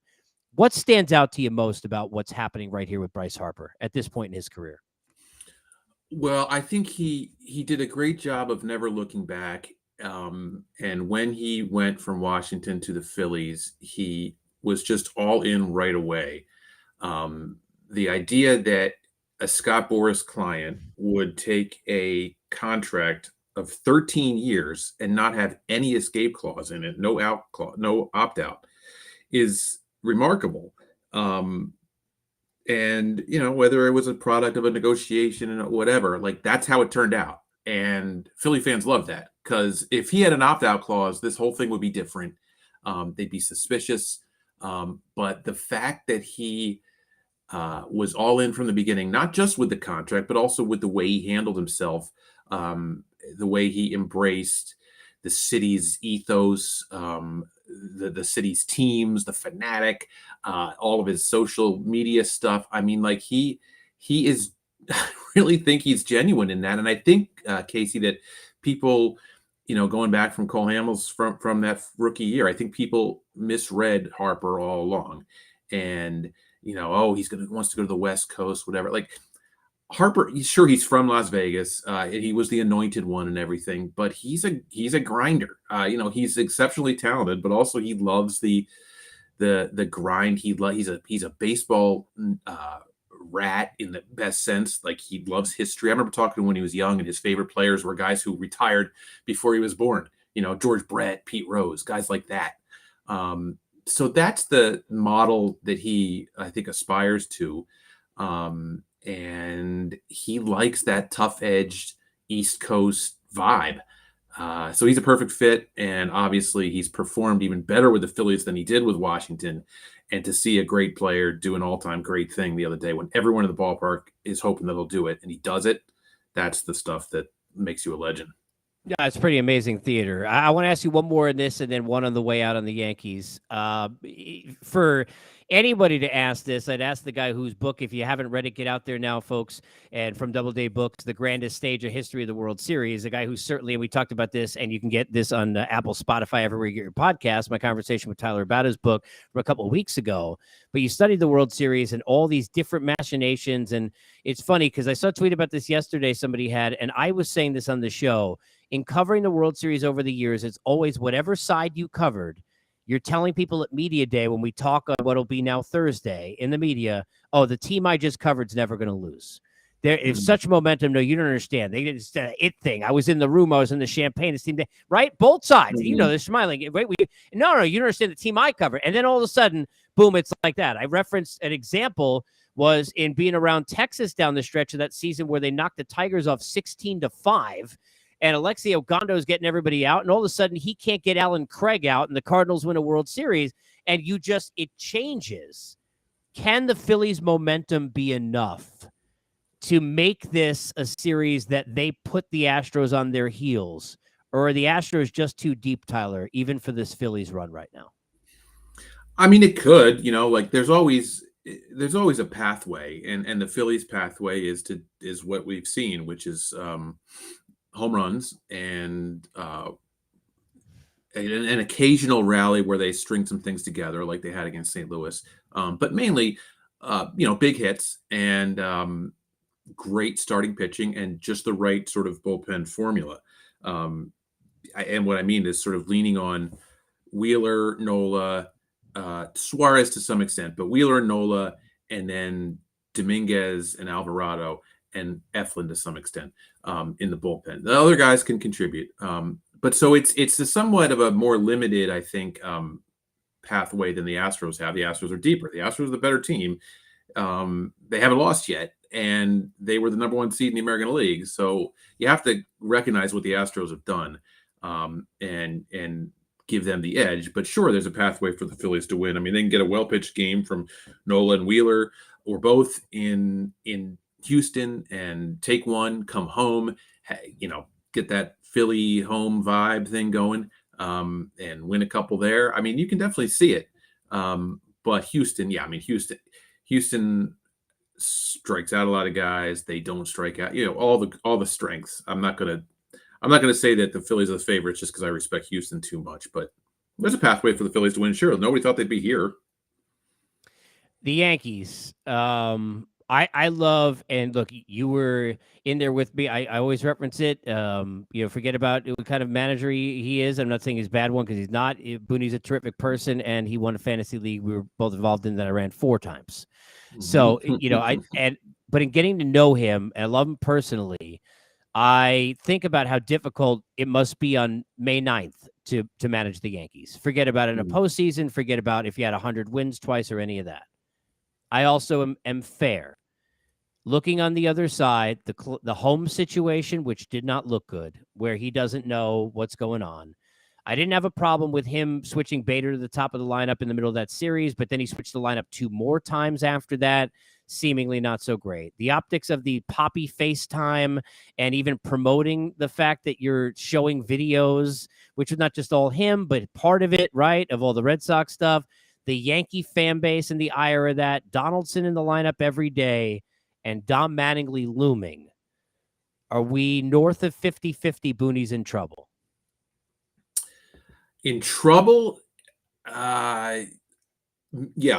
What stands out to you most about what's happening right here with Bryce Harper at this point in his career? Well, I think he did a great job of never looking back. And when he went from Washington to the Phillies, he was just all in right away. The idea that a Scott Boras client would take a contract of 13 years and not have any escape clause in it, no opt out, is remarkable. And whether it was a product of a negotiation and whatever, like, that's how it turned out. And Philly fans love that, because if he had an opt out clause, this whole thing would be different. They'd be suspicious. But the fact that he was all in from the beginning, not just with the contract, but also with the way he handled himself, the way he embraced the city's ethos, the city's teams, the fanatic, all of his social media stuff. I mean, like, he is, I really think he's genuine in that. And I think, Casey, that people, going back from Cole Hamels from that rookie year, I think people misread Harper all along. And, he wants to go to the West Coast, whatever. Like, Harper, sure, he's from Las Vegas. And he was the anointed one and everything, but he's a grinder. He's exceptionally talented, but also he loves the grind. He's a baseball rat in the best sense. Like, he loves history. I remember talking to him when he was young, and his favorite players were guys who retired before he was born. George Brett, Pete Rose, guys like that. So that's the model that he, I think, aspires to. And he likes that tough-edged East Coast vibe. So he's a perfect fit, and obviously he's performed even better with the Phillies than he did with Washington. And to see a great player do an all-time great thing the other day when everyone in the ballpark is hoping that he'll do it, and he does it, that's the stuff that makes you a legend. Yeah, it's pretty amazing theater. I want to ask you one more in this and then one on the way out on the Yankees. For anybody to ask this, I'd ask the guy whose book, if you haven't read it, get out there now, folks. And from Doubleday Books, The Grandest Stage of History of the World Series, a guy who's certainly, and we talked about this, and you can get this on Apple, Spotify, everywhere you get your podcast, my conversation with Tyler about his book from a couple of weeks ago. But you studied the World Series and all these different machinations. And it's funny because I saw a tweet about this yesterday somebody had, and I was saying this on the show. In covering the World Series over the years, it's always whatever side you covered. You're telling people at Media Day when we talk on what'll be now Thursday in the media, oh, the team I just covered is never going to lose. There is such momentum. No, you don't understand. They did it thing. I was in the room. I was in the champagne. This team, right? Both sides. They're smiling. Wait, no, you don't understand the team I cover. And then all of a sudden, boom, it's like that. I referenced an example was in being around Texas down the stretch of that season where they knocked the Tigers off 16-5. And Alexei Ogando is getting everybody out. And all of a sudden, he can't get Alan Craig out. And the Cardinals win a World Series. And it changes. Can the Phillies' momentum be enough to make this a series that they put the Astros on their heels? Or are the Astros just too deep, Tyler, even for this Phillies run right now? I mean, it could, there's always a pathway. And the Phillies' pathway is what we've seen, which is home runs and an occasional rally where they string some things together like they had against St. Louis. But mainly, big hits and great starting pitching and just the right sort of bullpen formula. And what I mean is sort of leaning on Wheeler, Nola, Suarez to some extent, but Wheeler and Nola, and then Dominguez and Alvarado and Eflin to some extent in the bullpen. The other guys can contribute. But so it's a somewhat of a more limited, I think, pathway than the Astros have. The Astros are deeper. The Astros are the better team. They haven't lost yet, and they were the number one seed in the American League. So you have to recognize what the Astros have done and give them the edge. But sure, there's a pathway for the Phillies to win. I mean, they can get a well-pitched game from Nola and Wheeler, or both in Houston, and take one, come home, get that Philly home vibe thing going, and win a couple there. I mean, you can definitely see it. But Houston, Houston strikes out a lot of guys. They don't strike out, all the strengths. I'm not gonna say that the Phillies are the favorites just because I respect Houston too much, but there's a pathway for the Phillies to win. Sure, nobody thought they'd be here. The Yankees. I love, and look, you were in there with me. I always reference it. Forget about what kind of manager he is. I'm not saying he's a bad one because he's not. Booney's a terrific person, and he won a fantasy league we were both involved in that I ran 4 times. So, but in getting to know him, and I love him personally, I think about how difficult it must be on May 9th to manage the Yankees. Forget about it in a postseason. Forget about if you had 100 wins twice or any of that. I also am fair. Looking on the other side, the home situation, which did not look good, where he doesn't know what's going on. I didn't have a problem with him switching Bader to the top of the lineup in the middle of that series, but then he switched the lineup 2 more times after that, seemingly not so great. The optics of the Poppy FaceTime and even promoting the fact that you're showing videos, which is not just all him, but part of it, right, of all the Red Sox stuff, the Yankee fan base and the ire of that, Donaldson in the lineup every day, and Dom Mattingly looming. Are we north of 50-50 Booney's in trouble? In trouble? Yeah,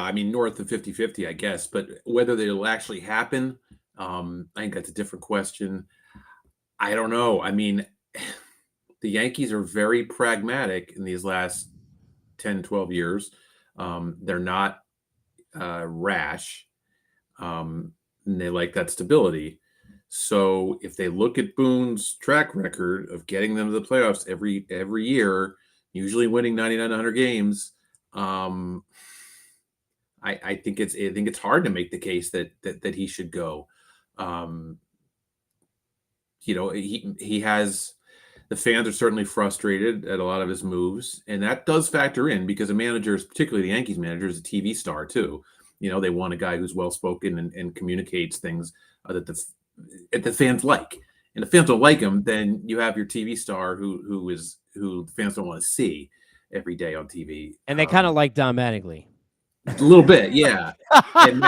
I mean, north of 50-50, I guess. But whether it'll actually happen, I think that's a different question. I don't know. I mean, the Yankees are very pragmatic in these last 10, 12 years. They're not rash, and they like that stability. So if they look at Boone's track record of getting them to the playoffs every year, usually winning 99 100 games, I think it's hard to make the case that he should go. He has, the fans are certainly frustrated at a lot of his moves, and that does factor in because a manager, particularly the Yankees manager, is a TV star too. They want a guy who's well spoken and communicates things that the fans like. And if fans don't like him, then you have your TV star who the fans don't want to see every day on TV. And they kind of like Don Mattingly. A little bit, yeah. And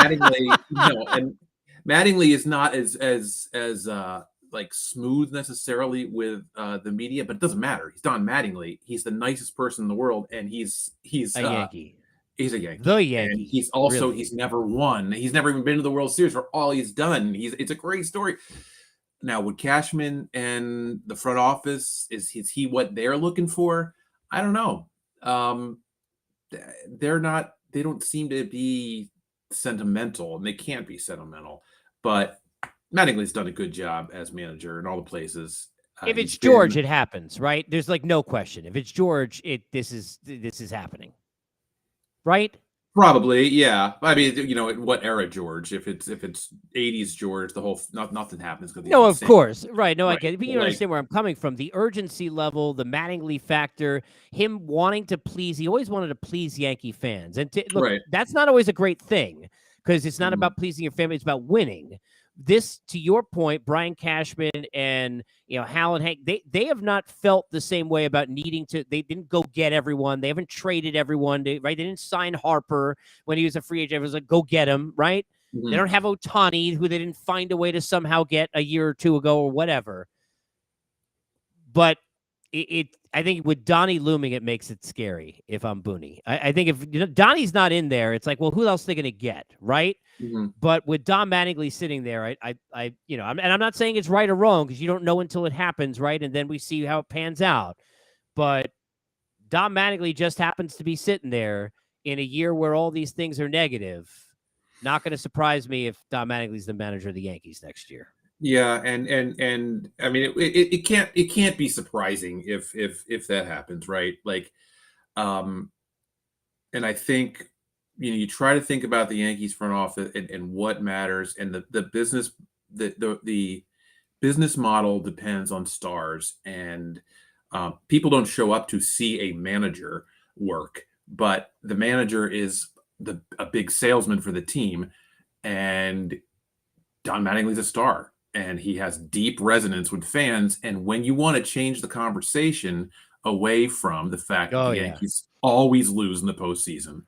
Mattingly is not as like smooth necessarily with the media, but it doesn't matter. He's Don Mattingly. He's the nicest person in the world, and he's a Yankee. He's a Yankee. The Yankee. And he's also he's never won. He's never even been to the World Series for all he's done. It's a great story. Now, with Cashman and the front office, is he what they're looking for? I don't know. They're not. They don't seem to be sentimental, and they can't be sentimental. But Mattingly's done a good job as manager in all the places. If it's George, it happens, right? There's like no question. If it's George, this is happening, right? Probably, yeah. I mean, what era George? If it's 80s George, the whole nothing happens. No, of course, right? No, right. I get it. But you Like, understand where I'm coming from. The urgency level, the Mattingly factor, him wanting to please. He always wanted to please Yankee fans, and look, Right. that's not always a great thing because it's not about pleasing your family; it's about winning. This, to your point, Brian Cashman and Hal and Hank, they have not felt the same way about needing to. They didn't go get everyone. They haven't traded everyone. Right? They didn't sign Harper when he was a free agent. It was like, go get him, right? Mhm. They don't have Ohtani, who they didn't find a way to somehow get a year or two ago or whatever. But I think with Donnie looming, it makes it scary if I'm Booney. I think if Donnie's not in there, it's like, well, who else are they going to get, right? Mm-hmm. But with Don Mattingly sitting there, I'm not saying it's right or wrong because you don't know until it happens, right? And then we see how it pans out. But Don Mattingly just happens to be sitting there in a year where all these things are negative. Not going to surprise me if Don Mattingly's the manager of the Yankees next year. Yeah, and I mean it can't be surprising if that happens, right? Like, and I think you try to think about the Yankees front office and what matters, and the business the business model depends on stars, and people don't show up to see a manager work, but the manager is a big salesman for the team, and Don Mattingly's a star. And he has deep resonance with fans. And when you want to change the conversation away from the fact that the Yankees always lose in the postseason,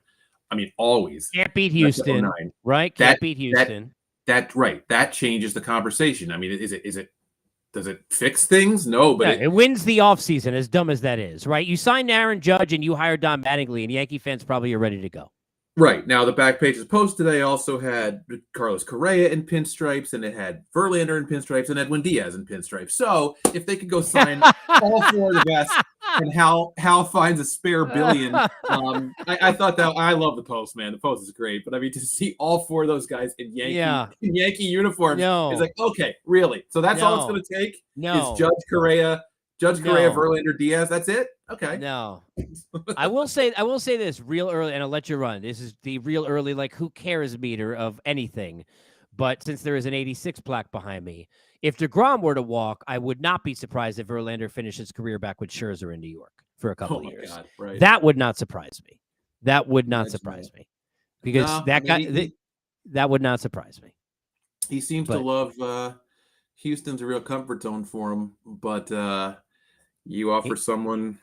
I mean, always can't beat Houston, right? Can't beat Houston. That changes the conversation. I mean, does it fix things? No, but it wins the offseason, as dumb as that is, right? You signed Aaron Judge and you hired Don Mattingly, and Yankee fans probably are ready to go. Right. Now, the back page of the Post today also had Carlos Correa in pinstripes, and it had Verlander in pinstripes, and Edwin Diaz in pinstripes. So if they could go sign all four of the best, and Hal finds a spare billion, I thought that I love the Post, man. The Post is great, but I mean to see all four of those guys in Yankee uniforms, it's like, okay, really? So that's all it's going to take? Is Judge Correa, Verlander, Diaz. That's it. Okay. No, I will say this real early, and I'll let you run. This is the real early, like, who cares meter of anything. But since there is an 86 plaque behind me, if DeGrom were to walk, I would not be surprised if Verlander finished his career back with Scherzer in New York for a couple of years. God, right. That would not surprise me. That would not surprise me because that would not surprise me. He seems to love. Houston's a real comfort zone for him, but you offer someone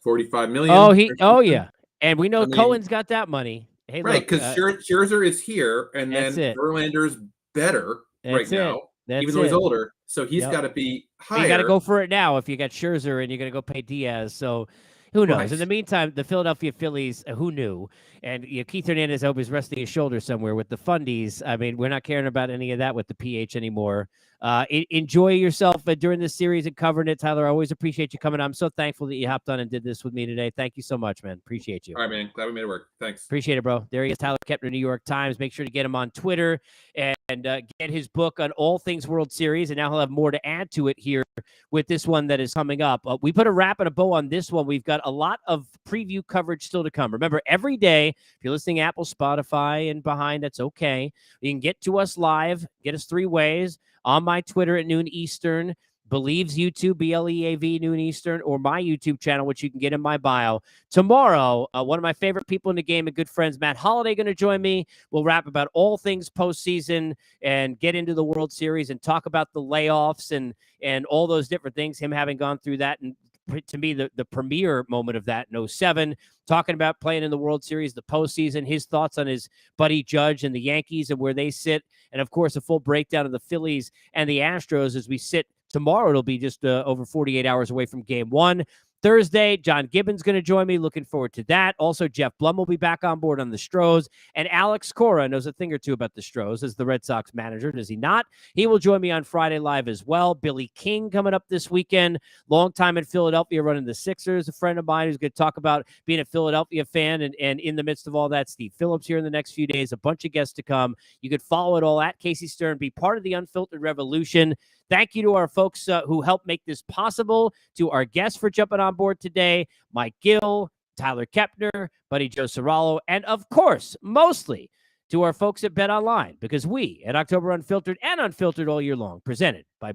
$45 million. Yeah, and we know Cohen's got that money. Hey, right? Because Scherzer is here, and then Verlander's better now, even though he's older. So he's got to be higher. You got to go for it now if you got Scherzer and you're going to go pay Diaz. So Who knows? Right. In the meantime, the Philadelphia Phillies, who knew? And Keith Hernandez, I hope, is resting his shoulder somewhere with the fundies. I mean, we're not caring about any of that with the PH anymore. Enjoy yourself during this series and covering it, Tyler. I always appreciate you coming on. I'm so thankful that you hopped on and did this with me today. Thank you so much, man. Appreciate you. All right, man. Glad we made it work. Thanks. Appreciate it, bro. There he is, Tyler Kepner, New York Times. Make sure to get him on Twitter and get his book on all things World Series. And now he'll have more to add to it here with this one that is coming up. We put a wrap and a bow on this one. We've got a lot of preview coverage still to come. Remember, every day, if you're listening Apple, Spotify, and behind, that's okay. You can get to us live. Get us 3 ways. On my Twitter at noon Eastern. Believe's YouTube, BLEAV, noon Eastern, or my YouTube channel, which you can get in my bio. Tomorrow, one of my favorite people in the game and good friends, Matt Holliday, going to join me. We'll rap about all things postseason and get into the World Series and talk about the layoffs and all those different things, him having gone through that. And to me, the premier moment of that in 07, talking about playing in the World Series, the postseason, his thoughts on his buddy Judge and the Yankees and where they sit. And, of course, a full breakdown of the Phillies and the Astros as we sit. Tomorrow, it'll be just over 48 hours away from Game 1. Thursday, John Gibbons going to join me. Looking forward to that. Also, Jeff Blum will be back on board on the Stros. And Alex Cora knows a thing or two about the Stros as the Red Sox manager, does he not? He will join me on Friday Live as well. Billy King coming up this weekend. Long time in Philadelphia running the Sixers. A friend of mine who's going to talk about being a Philadelphia fan. And in the midst of all that, Steve Phillips here in the next few days. A bunch of guests to come. You could follow it all at Casey Stern. Be part of the Unfiltered Revolution. Thank you to our folks who helped make this possible, to our guests for jumping on board today, Mike Gill, Tyler Kepner, Buddy Joe Serralo, and of course, mostly to our folks at Bet Online, because we at October Unfiltered and Unfiltered all year long, presented by